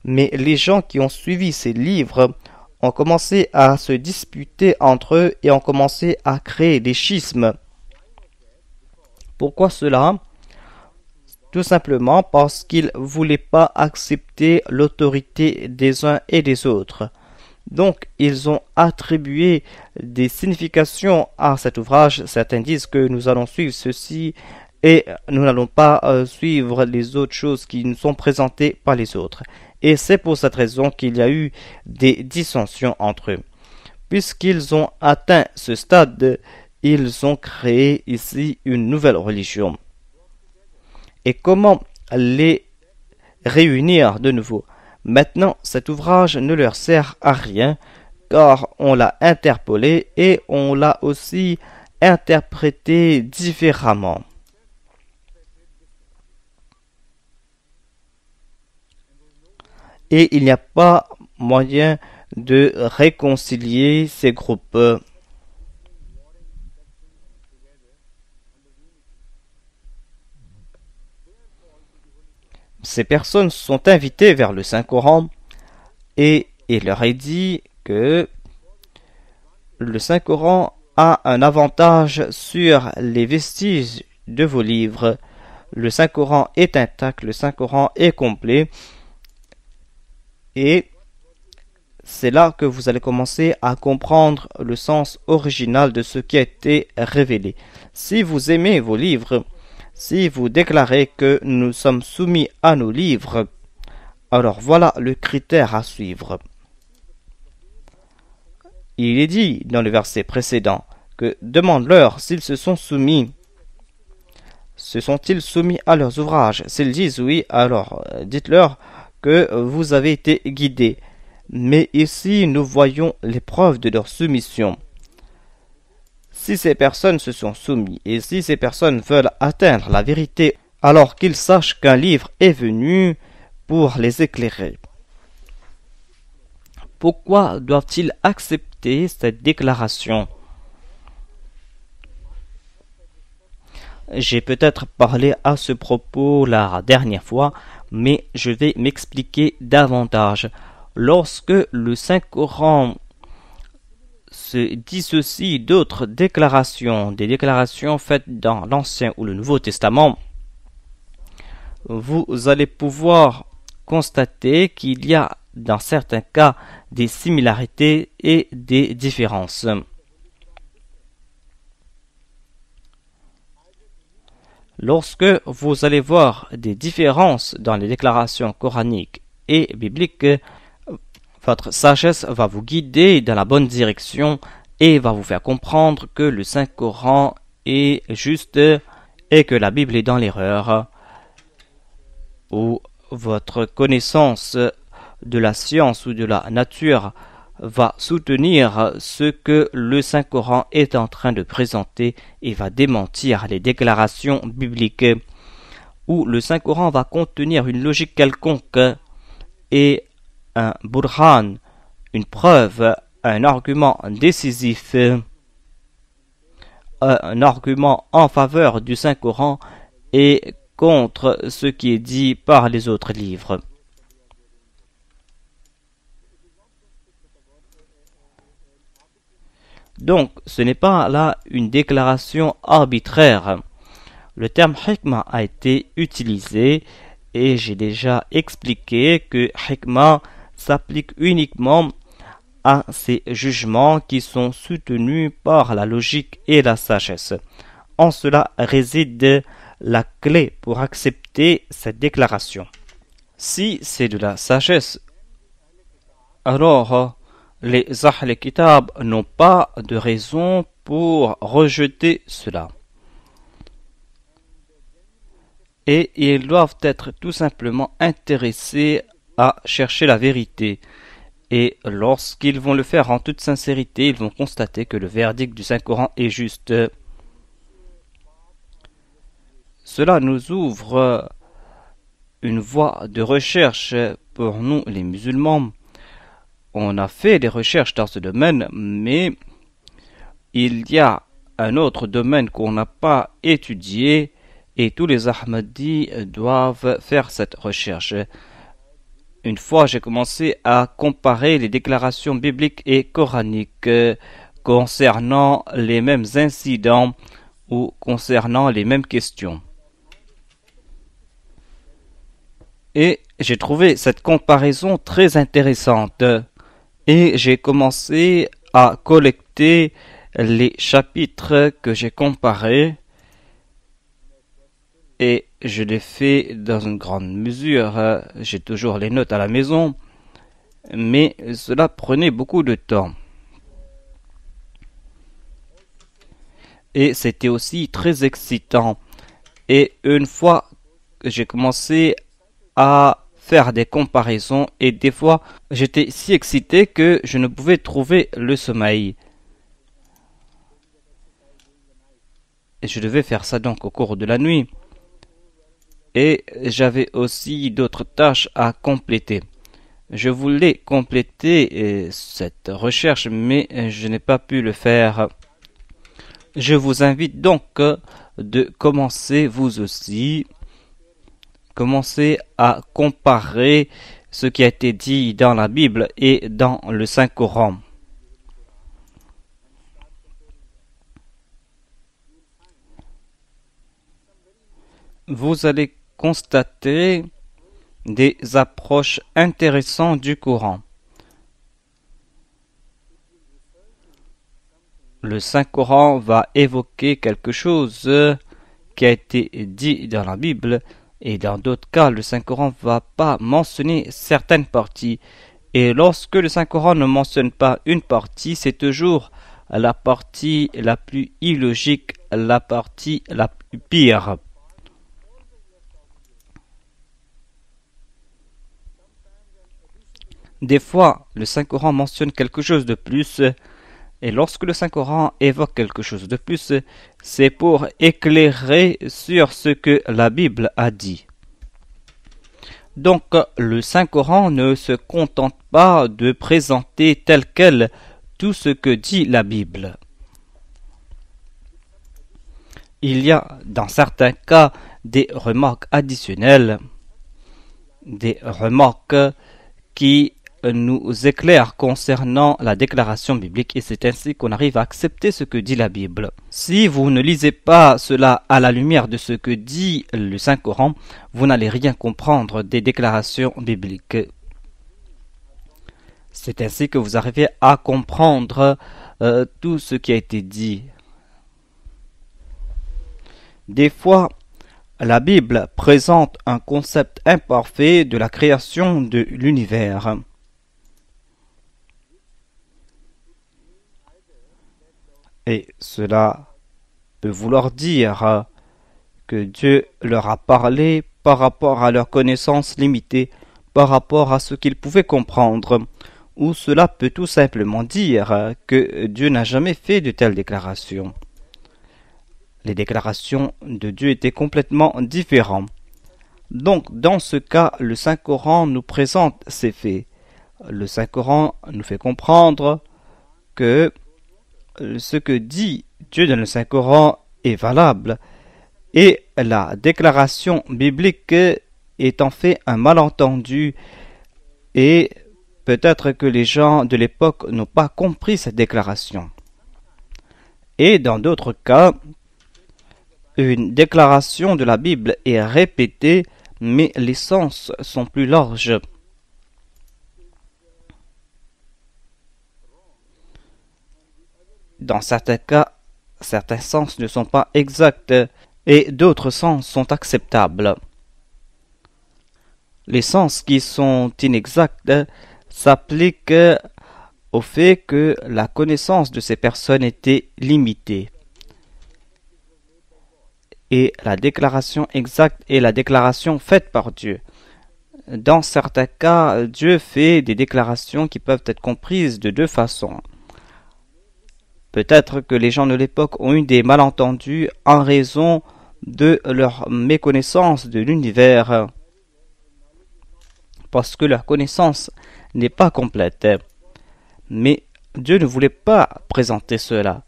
mais les gens qui ont suivi ces livres ont commencé à se disputer entre eux et ont commencé à créer des schismes. Pourquoi cela? Tout simplement parce qu'ils ne voulaient pas accepter l'autorité des uns et des autres. Donc, ils ont attribué des significations à cet ouvrage. Certains disent que nous allons suivre ceci et nous n'allons pas suivre les autres choses qui nous sont présentées par les autres. Et c'est pour cette raison qu'il y a eu des dissensions entre eux. Puisqu'ils ont atteint ce stade, ils ont créé ici une nouvelle religion. Et comment les réunir de nouveau? Maintenant, cet ouvrage ne leur sert à rien, car on l'a interpolé et on l'a aussi interprété différemment. Et il n'y a pas moyen de réconcilier ces groupes. Ces personnes sont invitées vers le Saint-Coran et il leur est dit que le Saint-Coran a un avantage sur les vestiges de vos livres. Le Saint-Coran est intact, le Saint-Coran est complet et c'est là que vous allez commencer à comprendre le sens original de ce qui a été révélé. Si vous aimez vos livres, si vous déclarez que nous sommes soumis à nos livres, alors voilà le critère à suivre. Il est dit dans le verset précédent que demande-leur s'ils se sont soumis. Se sont-ils soumis à leurs ouvrages? S'ils disent oui, alors dites-leur que vous avez été guidés. Mais ici, nous voyons les preuves de leur soumission. Si ces personnes se sont soumises et si ces personnes veulent atteindre la vérité, alors qu'ils sachent qu'un livre est venu pour les éclairer. Pourquoi doivent-ils accepter cette déclaration? J'ai peut-être parlé à ce propos la dernière fois, mais je vais m'expliquer davantage. Lorsque le Saint-Coran se dissocie d'autres déclarations, des déclarations faites dans l'Ancien ou le Nouveau Testament, vous allez pouvoir constater qu'il y a dans certains cas des similarités et des différences. Lorsque vous allez voir des différences dans les déclarations coraniques et bibliques, votre sagesse va vous guider dans la bonne direction et va vous faire comprendre que le Saint-Coran est juste et que la Bible est dans l'erreur. Ou votre connaissance de la science ou de la nature va soutenir ce que le Saint-Coran est en train de présenter et va démentir les déclarations bibliques. Ou le Saint-Coran va contenir une logique quelconque et un burhan, une preuve, un argument décisif, un argument en faveur du Saint-Coran et contre ce qui est dit par les autres livres. Donc, ce n'est pas là une déclaration arbitraire. Le terme hikmah a été utilisé et j'ai déjà expliqué que hikmah s'applique uniquement à ces jugements qui sont soutenus par la logique et la sagesse. En cela réside la clé pour accepter cette déclaration. Si c'est de la sagesse, alors les Ahl Kitab n'ont pas de raison pour rejeter cela. Et ils doivent être tout simplement intéressés à chercher la vérité. Et lorsqu'ils vont le faire en toute sincérité, ils vont constater que le verdict du Saint-Coran est juste. Cela nous ouvre une voie de recherche pour nous les musulmans. On a fait des recherches dans ce domaine, mais il y a un autre domaine qu'on n'a pas étudié et tous les Ahmadis doivent faire cette recherche. Une fois, j'ai commencé à comparer les déclarations bibliques et coraniques concernant les mêmes incidents ou concernant les mêmes questions. Et j'ai trouvé cette comparaison très intéressante. Et j'ai commencé à collecter les chapitres que j'ai comparés. Et je l'ai fait dans une grande mesure. J'ai toujours les notes à la maison. Mais cela prenait beaucoup de temps. Et c'était aussi très excitant. Et une fois que j'ai commencé à faire des comparaisons, et des fois j'étais si excité que je ne pouvais trouver le sommeil. Et je devais faire ça donc au cours de la nuit. Et j'avais aussi d'autres tâches à compléter. Je voulais compléter cette recherche, mais je n'ai pas pu le faire. Je vous invite donc de commencer vous aussi. Commencer à comparer ce qui a été dit dans la Bible et dans le Saint-Coran. Vous allez constater des approches intéressantes du Coran. Le Saint-Coran va évoquer quelque chose qui a été dit dans la Bible, et dans d'autres cas, le Saint-Coran ne va pas mentionner certaines parties. Et lorsque le Saint-Coran ne mentionne pas une partie, c'est toujours la partie la plus illogique, la partie la plus pire. Des fois, le Saint-Coran mentionne quelque chose de plus, et lorsque le Saint-Coran évoque quelque chose de plus, c'est pour éclairer sur ce que la Bible a dit. Donc, le Saint-Coran ne se contente pas de présenter tel quel tout ce que dit la Bible. Il y a, dans certains cas, des remarques additionnelles, des remarques qui nous éclairent concernant la déclaration biblique, et c'est ainsi qu'on arrive à accepter ce que dit la Bible. Si vous ne lisez pas cela à la lumière de ce que dit le Saint-Coran, vous n'allez rien comprendre des déclarations bibliques. C'est ainsi que vous arrivez à comprendre tout ce qui a été dit. Des fois, la Bible présente un concept imparfait de la création de l'univers. Et cela peut vouloir dire que Dieu leur a parlé par rapport à leur connaissance limitée, par rapport à ce qu'ils pouvaient comprendre, ou cela peut tout simplement dire que Dieu n'a jamais fait de telles déclarations. Les déclarations de Dieu étaient complètement différentes. Donc, dans ce cas, le Saint-Coran nous présente ces faits. Le Saint-Coran nous fait comprendre que ce que dit Dieu dans le Saint-Coran est valable, et la déclaration biblique est en fait un malentendu, et peut-être que les gens de l'époque n'ont pas compris cette déclaration. Et dans d'autres cas, une déclaration de la Bible est répétée, mais les sens sont plus larges. Dans certains cas, certains sens ne sont pas exacts et d'autres sens sont acceptables. Les sens qui sont inexacts s'appliquent au fait que la connaissance de ces personnes était limitée. Et la déclaration exacte est la déclaration faite par Dieu. Dans certains cas, Dieu fait des déclarations qui peuvent être comprises de deux façons. Peut-être que les gens de l'époque ont eu des malentendus en raison de leur méconnaissance de l'univers, parce que leur connaissance n'est pas complète. Mais Dieu ne voulait pas présenter cela.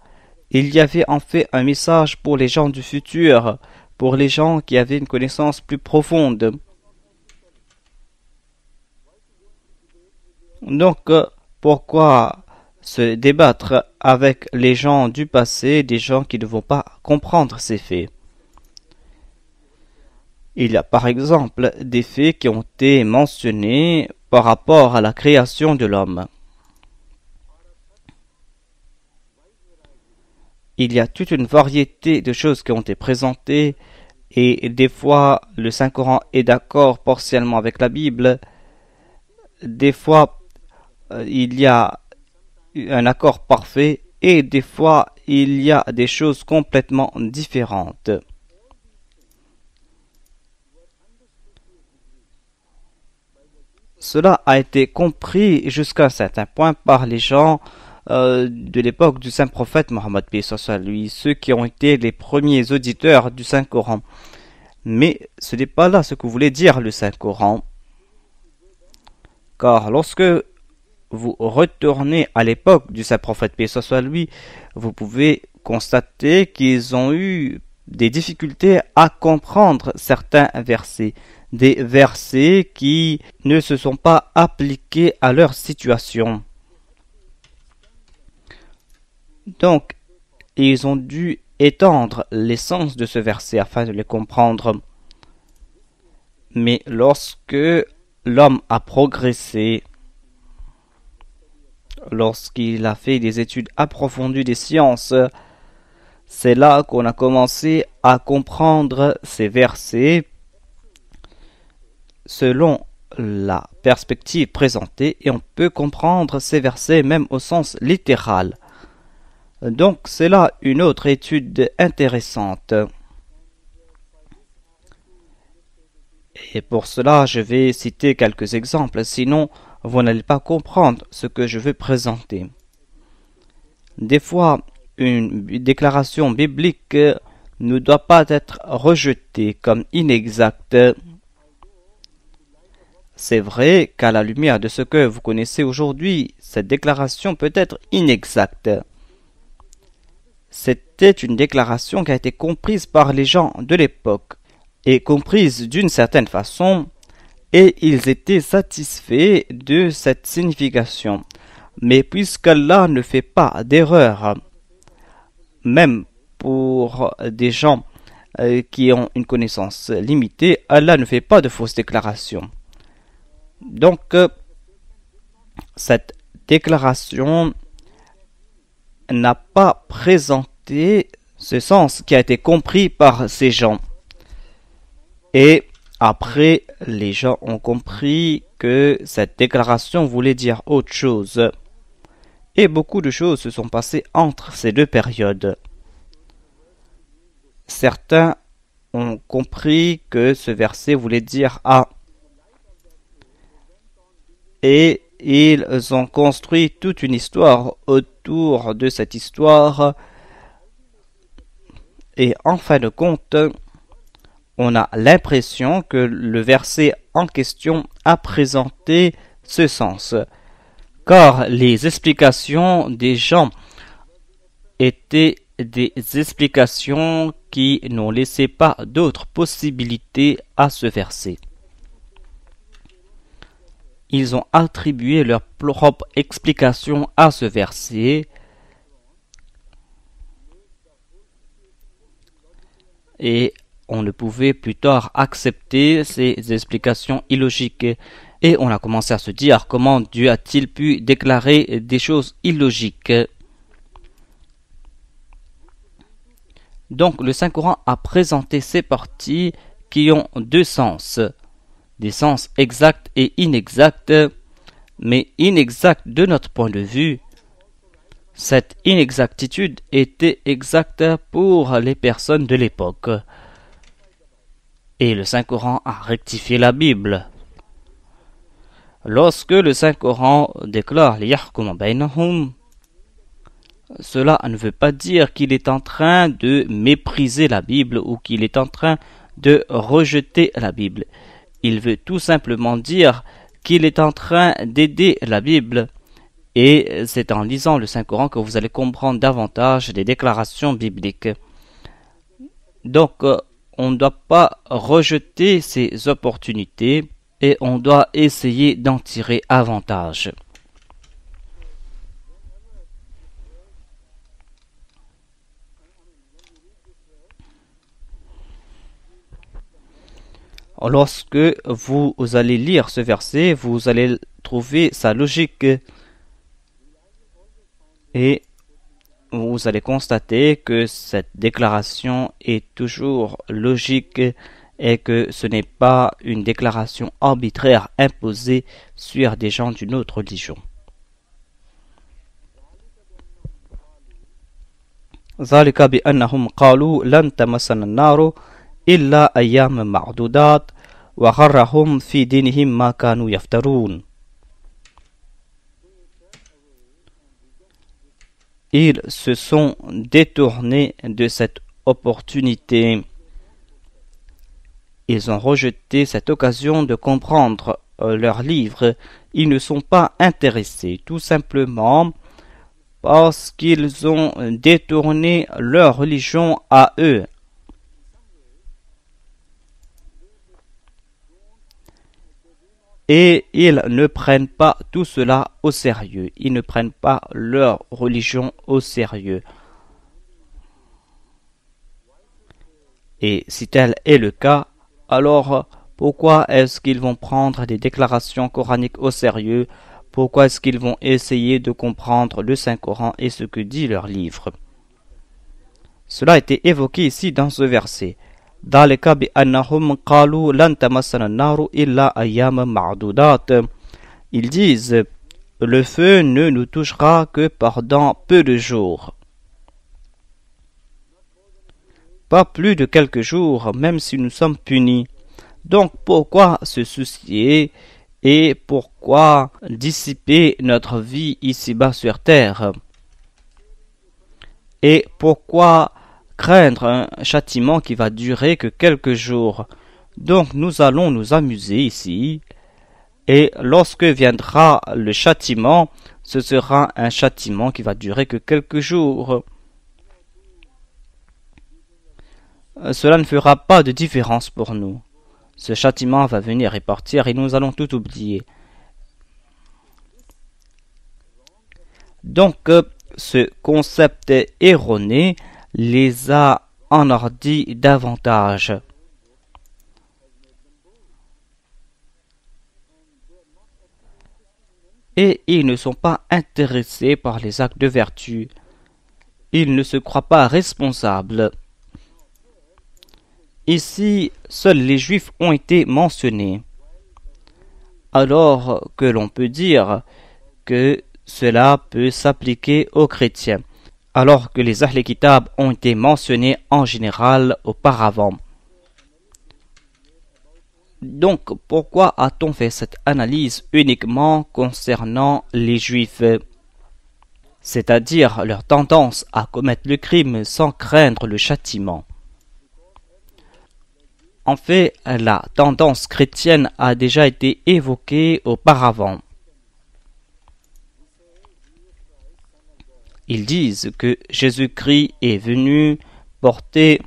Il y avait en fait un message pour les gens du futur, pour les gens qui avaient une connaissance plus profonde. Donc, pourquoi se débattre avec les gens du passé, des gens qui ne vont pas comprendre ces faits? Il y a par exemple des faits qui ont été mentionnés par rapport à la création de l'homme. Il y a toute une variété de choses qui ont été présentées et des fois le Saint-Coran est d'accord partiellement avec la Bible. Des fois il y a un accord parfait et des fois il y a des choses complètement différentes. Cela a été compris jusqu'à un certain point par les gens de l'époque du saint prophète Mohammed paix soit lui, ceux qui ont été les premiers auditeurs du Saint-Coran. Mais ce n'est pas là ce que voulait dire le Saint-Coran. Car lorsque vous retournez à l'époque du saint prophète paix soit lui, vous pouvez constater qu'ils ont eu des difficultés à comprendre certains versets. Des versets qui ne se sont pas appliqués à leur situation. Donc, ils ont dû étendre l'essence de ce verset afin de les comprendre. Mais lorsque l'homme a progressé, lorsqu'il a fait des études approfondies des sciences, c'est là qu'on a commencé à comprendre ces versets selon la perspective présentée et on peut comprendre ces versets même au sens littéral. Donc c'est là une autre étude intéressante. Et pour cela, je vais citer quelques exemples, sinon vous n'allez pas comprendre ce que je veux présenter. Des fois, une déclaration biblique ne doit pas être rejetée comme inexacte. C'est vrai qu'à la lumière de ce que vous connaissez aujourd'hui, cette déclaration peut être inexacte. C'était une déclaration qui a été comprise par les gens de l'époque et comprise d'une certaine façon, et ils étaient satisfaits de cette signification. Mais puisqu'Allah ne fait pas d'erreur, même pour des gens qui ont une connaissance limitée, Allah ne fait pas de fausses déclarations. Donc, cette déclaration n'a pas présenté ce sens qui a été compris par ces gens. Et après, les gens ont compris que cette déclaration voulait dire autre chose. Et beaucoup de choses se sont passées entre ces deux périodes. Certains ont compris que ce verset voulait dire « Ah ». Et ils ont construit toute une histoire autour de cette histoire. Et en fin de compte, on a l'impression que le verset en question a présenté ce sens. Car les explications des gens étaient des explications qui n'ont laissé pas d'autres possibilités à ce verset. Ils ont attribué leur propre explication à ce verset et on ne pouvait plus tard accepter ces explications illogiques. Et on a commencé à se dire comment Dieu a-t-il pu déclarer des choses illogiques. Donc le Saint-Coran a présenté ces parties qui ont deux sens. Des sens exacts et inexacts, mais inexacts de notre point de vue. Cette inexactitude était exacte pour les personnes de l'époque. Et le Saint-Coran a rectifié la Bible. Lorsque le Saint-Coran déclare لِيَحْكُمَ بَيْنَهُمْ, cela ne veut pas dire qu'il est en train de mépriser la Bible ou qu'il est en train de rejeter la Bible. Il veut tout simplement dire qu'il est en train d'aider la Bible. Et c'est en lisant le Saint-Coran que vous allez comprendre davantage des déclarations bibliques. Donc, on ne doit pas rejeter ces opportunités et on doit essayer d'en tirer avantage. lorsque vous allez lire ce verset, vous allez trouver sa logique et vous allez constater que cette déclaration est toujours logique et que ce n'est pas une déclaration arbitraire imposée sur des gens d'une autre religion. ذلك بأنهم قالوا لن تمسنا النار إلا أيام معدودات وغرهم في دينهم ما كانوا يفترون. Ils se sont détournés de cette opportunité. Ils ont rejeté cette occasion de comprendre leur livre. Ils ne sont pas intéressés, tout simplement parce qu'ils ont détourné leur religion à eux. Et ils ne prennent pas tout cela au sérieux. Ils ne prennent pas leur religion au sérieux. Et si tel est le cas, alors pourquoi est-ce qu'ils vont prendre des déclarations coraniques au sérieux? Pourquoi est-ce qu'ils vont essayer de comprendre le Saint-Coran et ce que dit leur livre? Cela a été évoqué ici dans ce verset. ذلك بأنهم قالوا لن تمسنا النار إلا أيام معدودات. Ils disent, le feu ne nous touchera que pendant peu de jours. Pas plus de quelques jours, même si nous sommes punis. Donc pourquoi se soucier et pourquoi dissiper notre vie ici-bas sur terre? Et pourquoi craindre un châtiment qui va durer que quelques jours? Donc nous allons nous amuser ici, et lorsque viendra le châtiment, ce sera un châtiment qui va durer que quelques jours. Cela ne fera pas de différence pour nous. Ce châtiment va venir et partir et nous allons tout oublier. Donc ce concept erroné les a enhardis davantage. Et ils ne sont pas intéressés par les actes de vertu. Ils ne se croient pas responsables. Ici, seuls les Juifs ont été mentionnés, alors que l'on peut dire que cela peut s'appliquer aux chrétiens, alors que les Ahl Kitab ont été mentionnés en général auparavant. Donc, pourquoi a-t-on fait cette analyse uniquement concernant les Juifs, c'est-à-dire leur tendance à commettre le crime sans craindre le châtiment? En fait, la tendance chrétienne a déjà été évoquée auparavant. Ils disent que Jésus-Christ est venu porter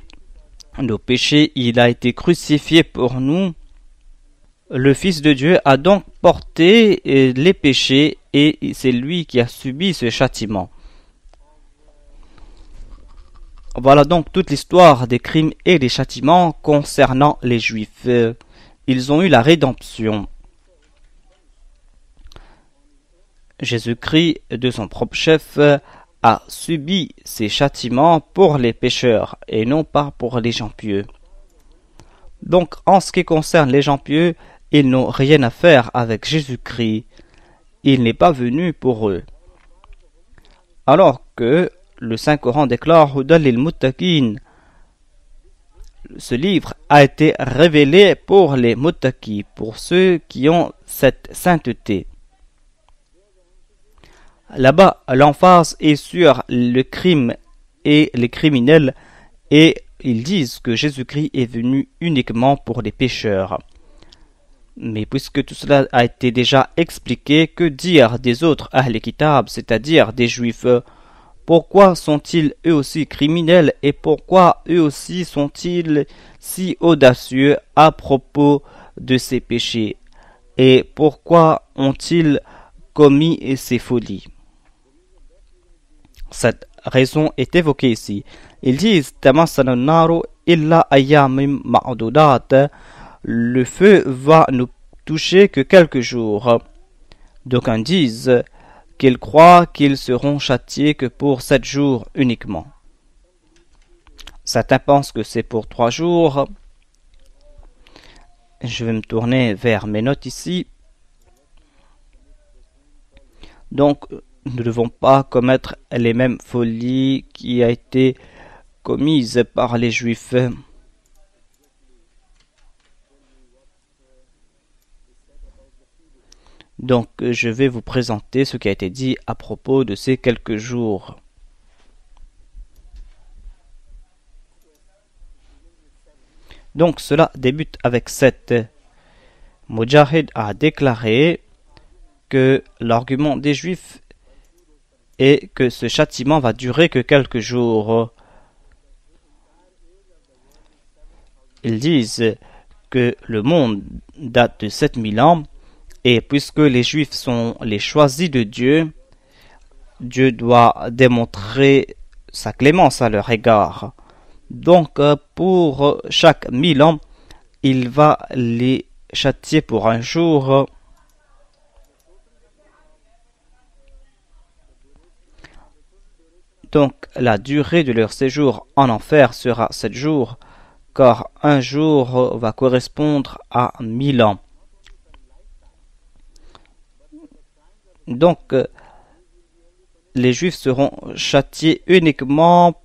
nos péchés, il a été crucifié pour nous. Le Fils de Dieu a donc porté les péchés et c'est lui qui a subi ce châtiment. Voilà donc toute l'histoire des crimes et des châtiments concernant les Juifs. Ils ont eu la rédemption. Jésus-Christ, de son propre chef, a subi ces châtiments pour les pécheurs et non pas pour les gens pieux. Donc, en ce qui concerne les gens pieux, ils n'ont rien à faire avec Jésus-Christ. Il n'est pas venu pour eux. Alors que le Saint-Coran déclare Hudal lil Muttaqin. Ce livre a été révélé pour les Muttaqis, pour ceux qui ont cette sainteté. Là-bas, l'emphase est sur le crime et les criminels, et ils disent que Jésus-Christ est venu uniquement pour les pécheurs. Mais puisque tout cela a été déjà expliqué, que dire des autres Ahl Kitab, c'est-à-dire des Juifs? Pourquoi sont-ils eux aussi criminels et pourquoi eux aussi sont-ils si audacieux à propos de ces péchés? Et pourquoi ont-ils commis ces folies? Cette raison est évoquée ici. Ils disent le le feu va nous toucher que quelques jours. D'aucuns disent qu'ils croient qu'ils seront châtiés que pour 7 jours uniquement. Certains pensent que c'est pour 3 jours. Je vais me tourner vers mes notes ici. Donc, nous ne devons pas commettre les mêmes folies qui a été commises par les Juifs. Donc, je vais vous présenter ce qui a été dit à propos de ces quelques jours. Donc, cela débute avec 7. Mujahid a déclaré que l'argument des Juifs est que ce châtiment va durer que quelques jours. Ils disent que le monde date de 7000 ans et puisque les Juifs sont les choisis de Dieu, Dieu doit démontrer sa clémence à leur égard. Donc pour chaque 1000 ans, il va les châtier pour un jour. Donc la durée de leur séjour en enfer sera 7 jours, car un jour va correspondre à 1000 ans. Donc les Juifs seront châtiés uniquement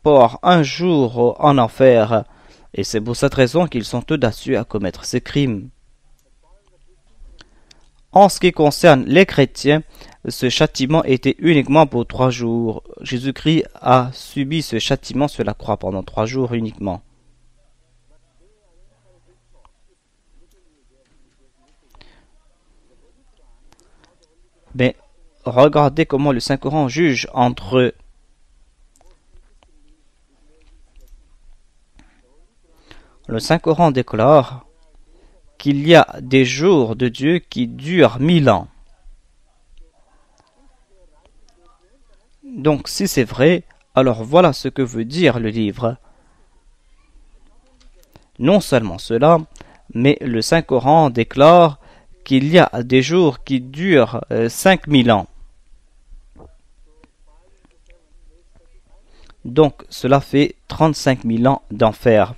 pour un jour en enfer, et c'est pour cette raison qu'ils sont audacieux à commettre ces crimes. En ce qui concerne les chrétiens, ce châtiment était uniquement pour 3 jours. Jésus-Christ a subi ce châtiment sur la croix pendant 3 jours uniquement. Mais regardez comment le Saint-Coran juge entre eux. Le Saint-Coran déclare qu'il y a des jours de Dieu qui durent 1000 ans. Donc si c'est vrai, alors voilà ce que veut dire le livre. Non seulement cela, mais le Saint-Coran déclare qu'il y a des jours qui durent 5000 ans. Donc cela fait 35 000 ans d'enfer.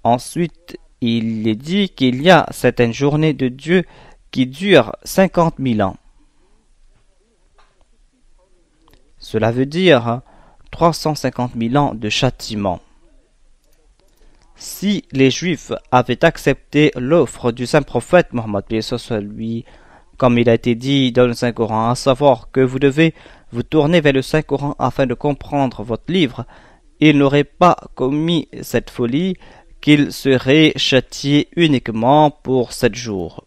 Ensuite, il est dit qu'il y a certaines journées de Dieu qui durent 50 000 ans. Cela veut dire 350 000 ans de châtiment. Si les Juifs avaient accepté l'offre du saint prophète Mohammed, lui, comme il a été dit dans le Saint-Coran, à savoir que vous devez vous tourner vers le Saint-Coran afin de comprendre votre livre, ils n'auraient pas commis cette folie, qu'ils seraient châtiés uniquement pour 7 jours.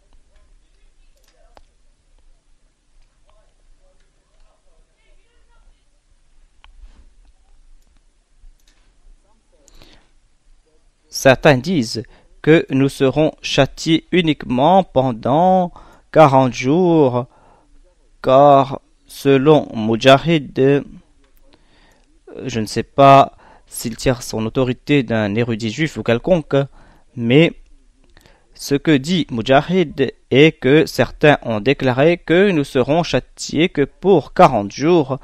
Certains disent que nous serons châtiés uniquement pendant 40 jours, car selon Mujahid, je ne sais pas s'il tire son autorité d'un érudit juif ou quelconque, mais ce que dit Mujahid est que certains ont déclaré que nous serons châtiés que pour 40 jours,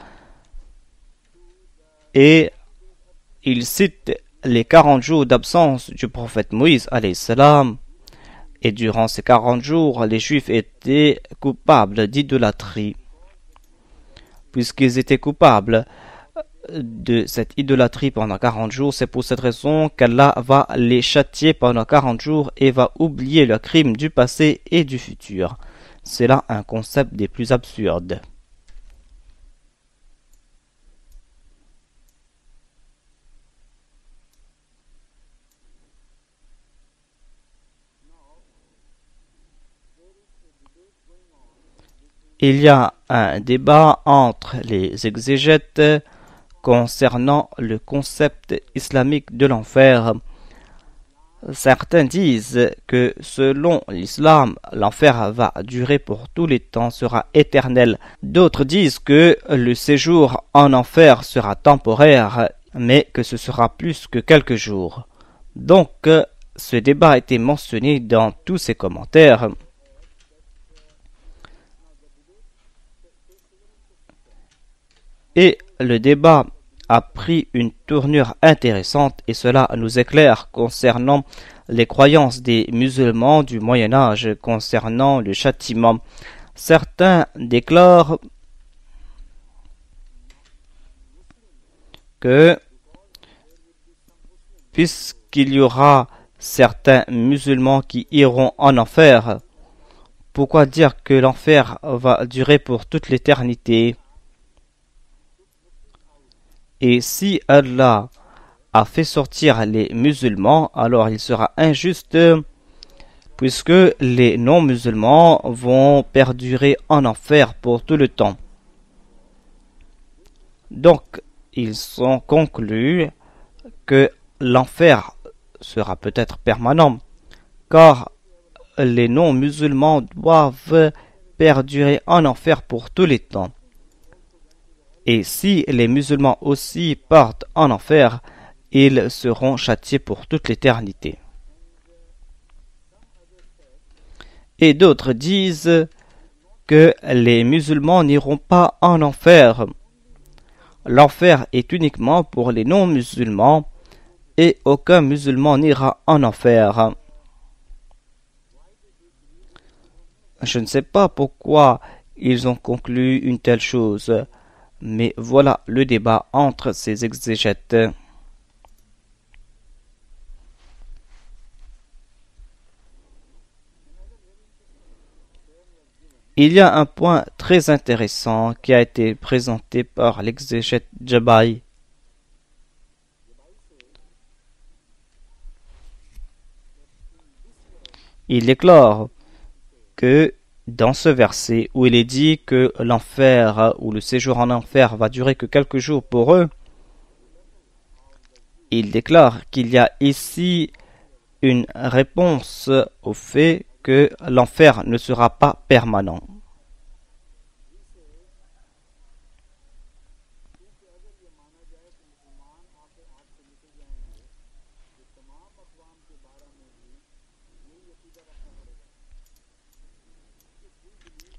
et il cite les 40 jours d'absence du prophète Moïse alayhi salam, et durant ces 40 jours, les Juifs étaient coupables d'idolâtrie. Puisqu'ils étaient coupables de cette idolâtrie pendant 40 jours, c'est pour cette raison qu'Allah va les châtier pendant 40 jours et va oublier leurs crimes du passé et du futur. C'est là un concept des plus absurdes. Il y a un débat entre les exégètes concernant le concept islamique de l'enfer. Certains disent que selon l'islam, l'enfer va durer pour tous les temps, sera éternel. D'autres disent que le séjour en enfer sera temporaire, mais que ce sera plus que quelques jours. Donc, ce débat a été mentionné dans tous ses commentaires. Et le débat a pris une tournure intéressante et cela nous éclaire concernant les croyances des musulmans du Moyen Âge concernant le châtiment. Certains déclarent que puisqu'il y aura certains musulmans qui iront en enfer, pourquoi dire que l'enfer va durer pour toute l'éternité? Et si Allah a fait sortir les musulmans, alors il sera injuste puisque les non-musulmans vont perdurer en enfer pour tout le temps. Donc, ils sont conclus que l'enfer sera peut-être permanent, car les non-musulmans doivent perdurer en enfer pour tous les temps. Et si les musulmans aussi partent en enfer, ils seront châtiés pour toute l'éternité. Et d'autres disent que les musulmans n'iront pas en enfer. L'enfer est uniquement pour les non-musulmans et aucun musulman n'ira en enfer. Je ne sais pas pourquoi ils ont conclu une telle chose, mais voilà le débat entre ces exégètes. Il y a un point très intéressant qui a été présenté par l'exégète Jabai. Il déclare que dans ce verset où il est dit que l'enfer ou le séjour en enfer va durer que quelques jours pour eux, il déclare qu'il y a ici une réponse au fait que l'enfer ne sera pas permanent.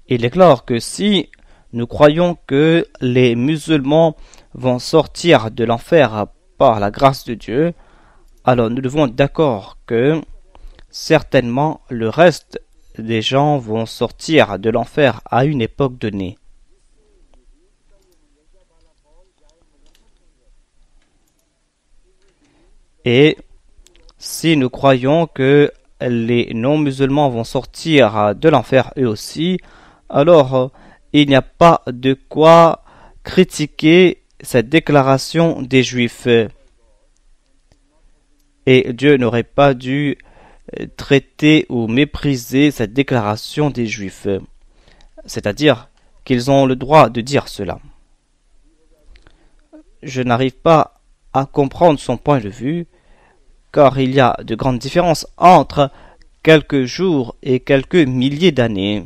Il déclare que si nous croyons que les musulmans vont sortir de l'enfer par la grâce de Dieu, alors nous devons être d'accord que certainement le reste des gens vont sortir de l'enfer à une époque donnée. Et si nous croyons que les non-musulmans vont sortir de l'enfer eux aussi, alors il n'y a pas de quoi critiquer cette déclaration des Juifs. Et Dieu n'aurait pas dû traiter ou mépriser cette déclaration des Juifs. C'est-à-dire qu'ils ont le droit de dire cela. Je n'arrive pas à comprendre son point de vue, car il y a de grandes différences entre quelques jours et quelques milliers d'années.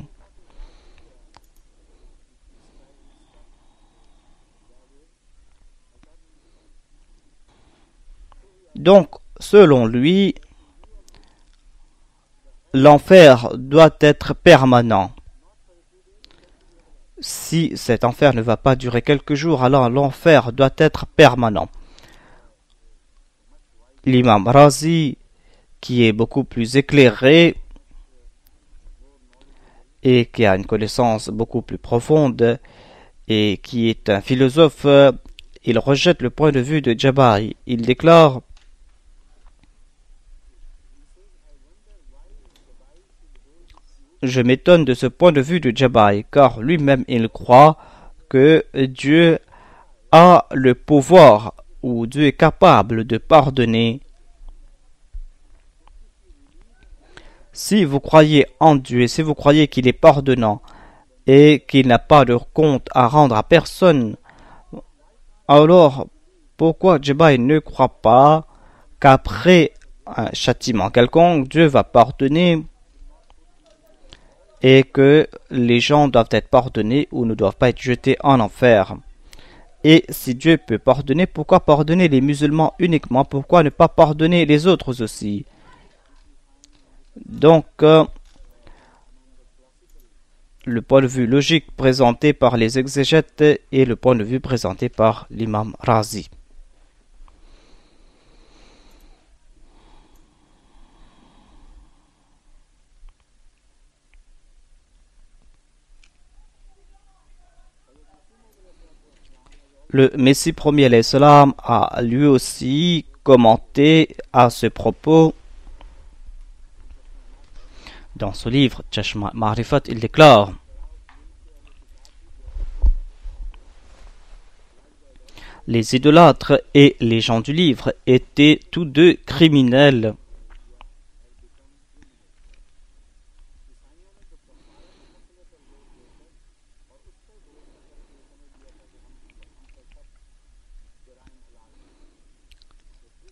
Donc, selon lui, l'enfer doit être permanent. Si cet enfer ne va pas durer quelques jours, alors l'enfer doit être permanent. L'imam Razi, qui est beaucoup plus éclairé et qui a une connaissance beaucoup plus profonde et qui est un philosophe, il rejette le point de vue de Jabai. Il déclare: je m'étonne de ce point de vue de Jabai, car lui-même il croit que Dieu a le pouvoir ou Dieu est capable de pardonner. Si vous croyez en Dieu, si vous croyez qu'il est pardonnant et qu'il n'a pas de compte à rendre à personne, alors pourquoi Jabai ne croit pas qu'après un châtiment quelconque, Dieu va pardonner et que les gens doivent être pardonnés ou ne doivent pas être jetés en enfer? Et si Dieu peut pardonner, pourquoi pardonner les musulmans uniquement? Pourquoi ne pas pardonner les autres aussi? Donc, le point de vue logique présenté par les exégètes et le point de vue présenté par l'imam Razi. Le Messie premier alayhi salam a lui aussi commenté à ce propos. Dans ce livre, Chashma Ma'rifat, il déclare: les idolâtres et les gens du livre étaient tous deux criminels.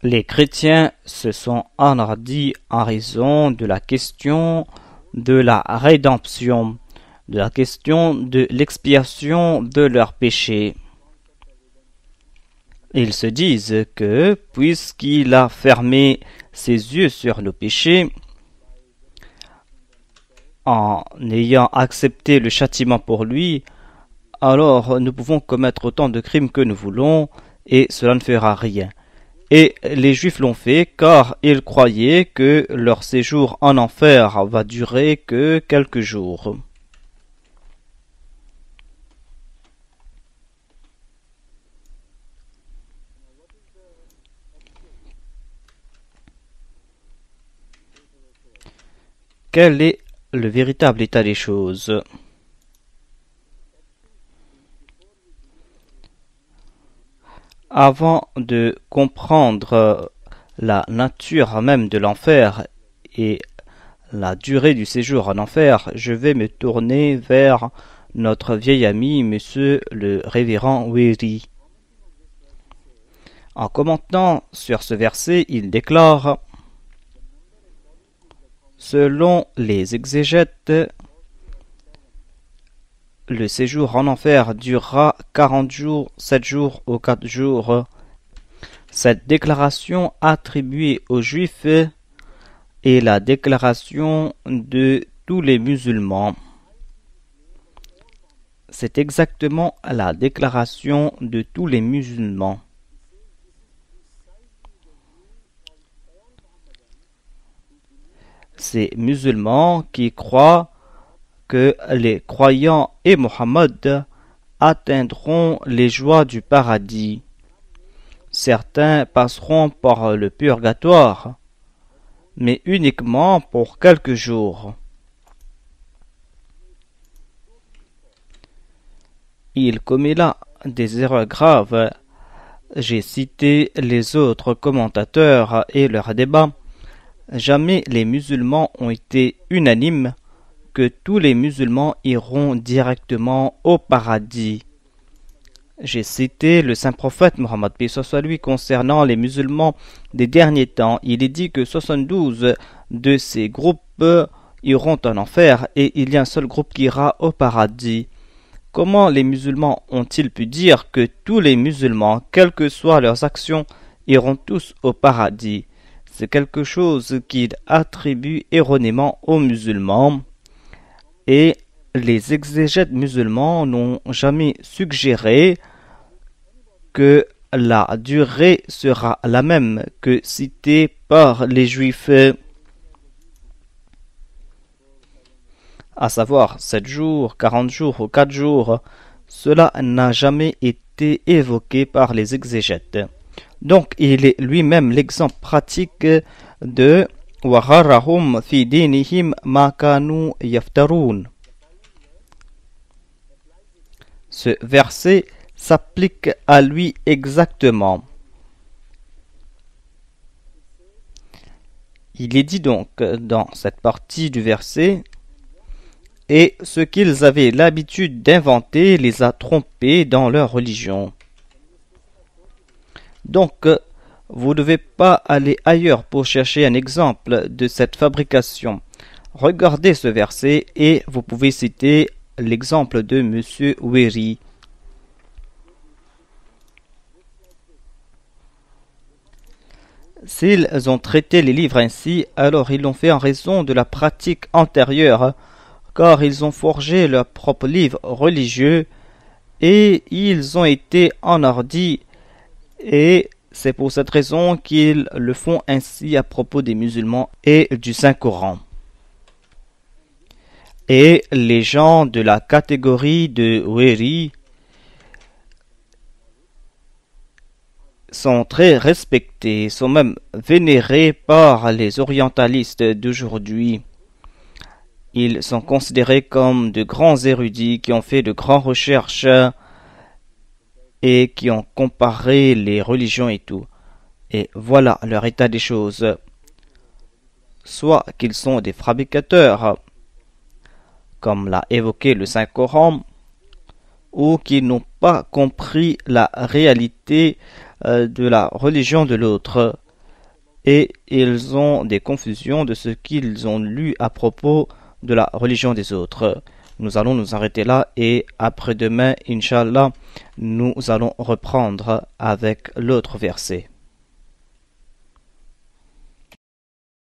Les chrétiens se sont enhardis en raison de la question de la rédemption, de la question de l'expiation de leurs péchés. Ils se disent que, puisqu'il a fermé ses yeux sur nos péchés, en ayant accepté le châtiment pour lui, alors nous pouvons commettre autant de crimes que nous voulons et cela ne fera rien. Et les Juifs l'ont fait car ils croyaient que leur séjour en enfer va durer que quelques jours. Quel est le véritable état des choses? Avant de comprendre la nature même de l'enfer et la durée du séjour en enfer, je vais me tourner vers notre vieil ami, monsieur le révérend Wéry. En commentant sur ce verset, il déclare: selon les exégètes, le séjour en enfer durera 40 jours, 7 jours ou 4 jours. Cette déclaration attribuée aux Juifs est la déclaration de tous les musulmans. C'est exactement la déclaration de tous les musulmans. Ces musulmans qui croient que les croyants et Mohammed atteindront les joies du paradis. Certains passeront par le purgatoire, mais uniquement pour quelques jours. Il commet là des erreurs graves. J'ai cité les autres commentateurs et leurs débats. Jamais les musulmans ont été unanimes que tous les musulmans iront directement au paradis. J'ai cité le saint prophète Mohammed paix soit lui concernant les musulmans des derniers temps. Il est dit que 72 de ces groupes iront en enfer et il y a un seul groupe qui ira au paradis. Comment les musulmans ont-ils pu dire que tous les musulmans, quelles que soient leurs actions, iront tous au paradis? C'est quelque chose qu'ils attribuent erronément aux musulmans. Et les exégètes musulmans n'ont jamais suggéré que la durée sera la même que citée par les Juifs, à savoir 7 jours, 40 jours ou 4 jours. Cela n'a jamais été évoqué par les exégètes. Donc il est lui-même l'exemple pratique de وَغَرَّهُمْ فِي دِينِهِمْ مَا كَانُوا يَفْتَرُونَ. Ce verset s'applique à lui exactement. Il est dit donc dans cette partie du verset: et ce qu'ils avaient l'habitude d'inventer les a trompés dans leur religion. Donc, vous ne devez pas aller ailleurs pour chercher un exemple de cette fabrication. Regardez ce verset et vous pouvez citer l'exemple de monsieur Wéry. S'ils ont traité les livres ainsi, alors ils l'ont fait en raison de la pratique antérieure, car ils ont forgé leurs propres livres religieux et ils ont été enhardis, et c'est pour cette raison qu'ils le font ainsi à propos des musulmans et du Saint-Coran. Et les gens de la catégorie de Wéri sont très respectés, sont même vénérés par les orientalistes d'aujourd'hui. Ils sont considérés comme de grands érudits qui ont fait de grandes recherches et qui ont comparé les religions et tout. Et voilà leur état des choses. Soit qu'ils sont des fabricateurs, comme l'a évoqué le Saint-Coran, ou qu'ils n'ont pas compris la réalité de la religion de l'autre, et ils ont des confusions de ce qu'ils ont lu à propos de la religion des autres. Nous allons nous arrêter là et après-demain, Inch'Allah, nous allons reprendre avec l'autre verset.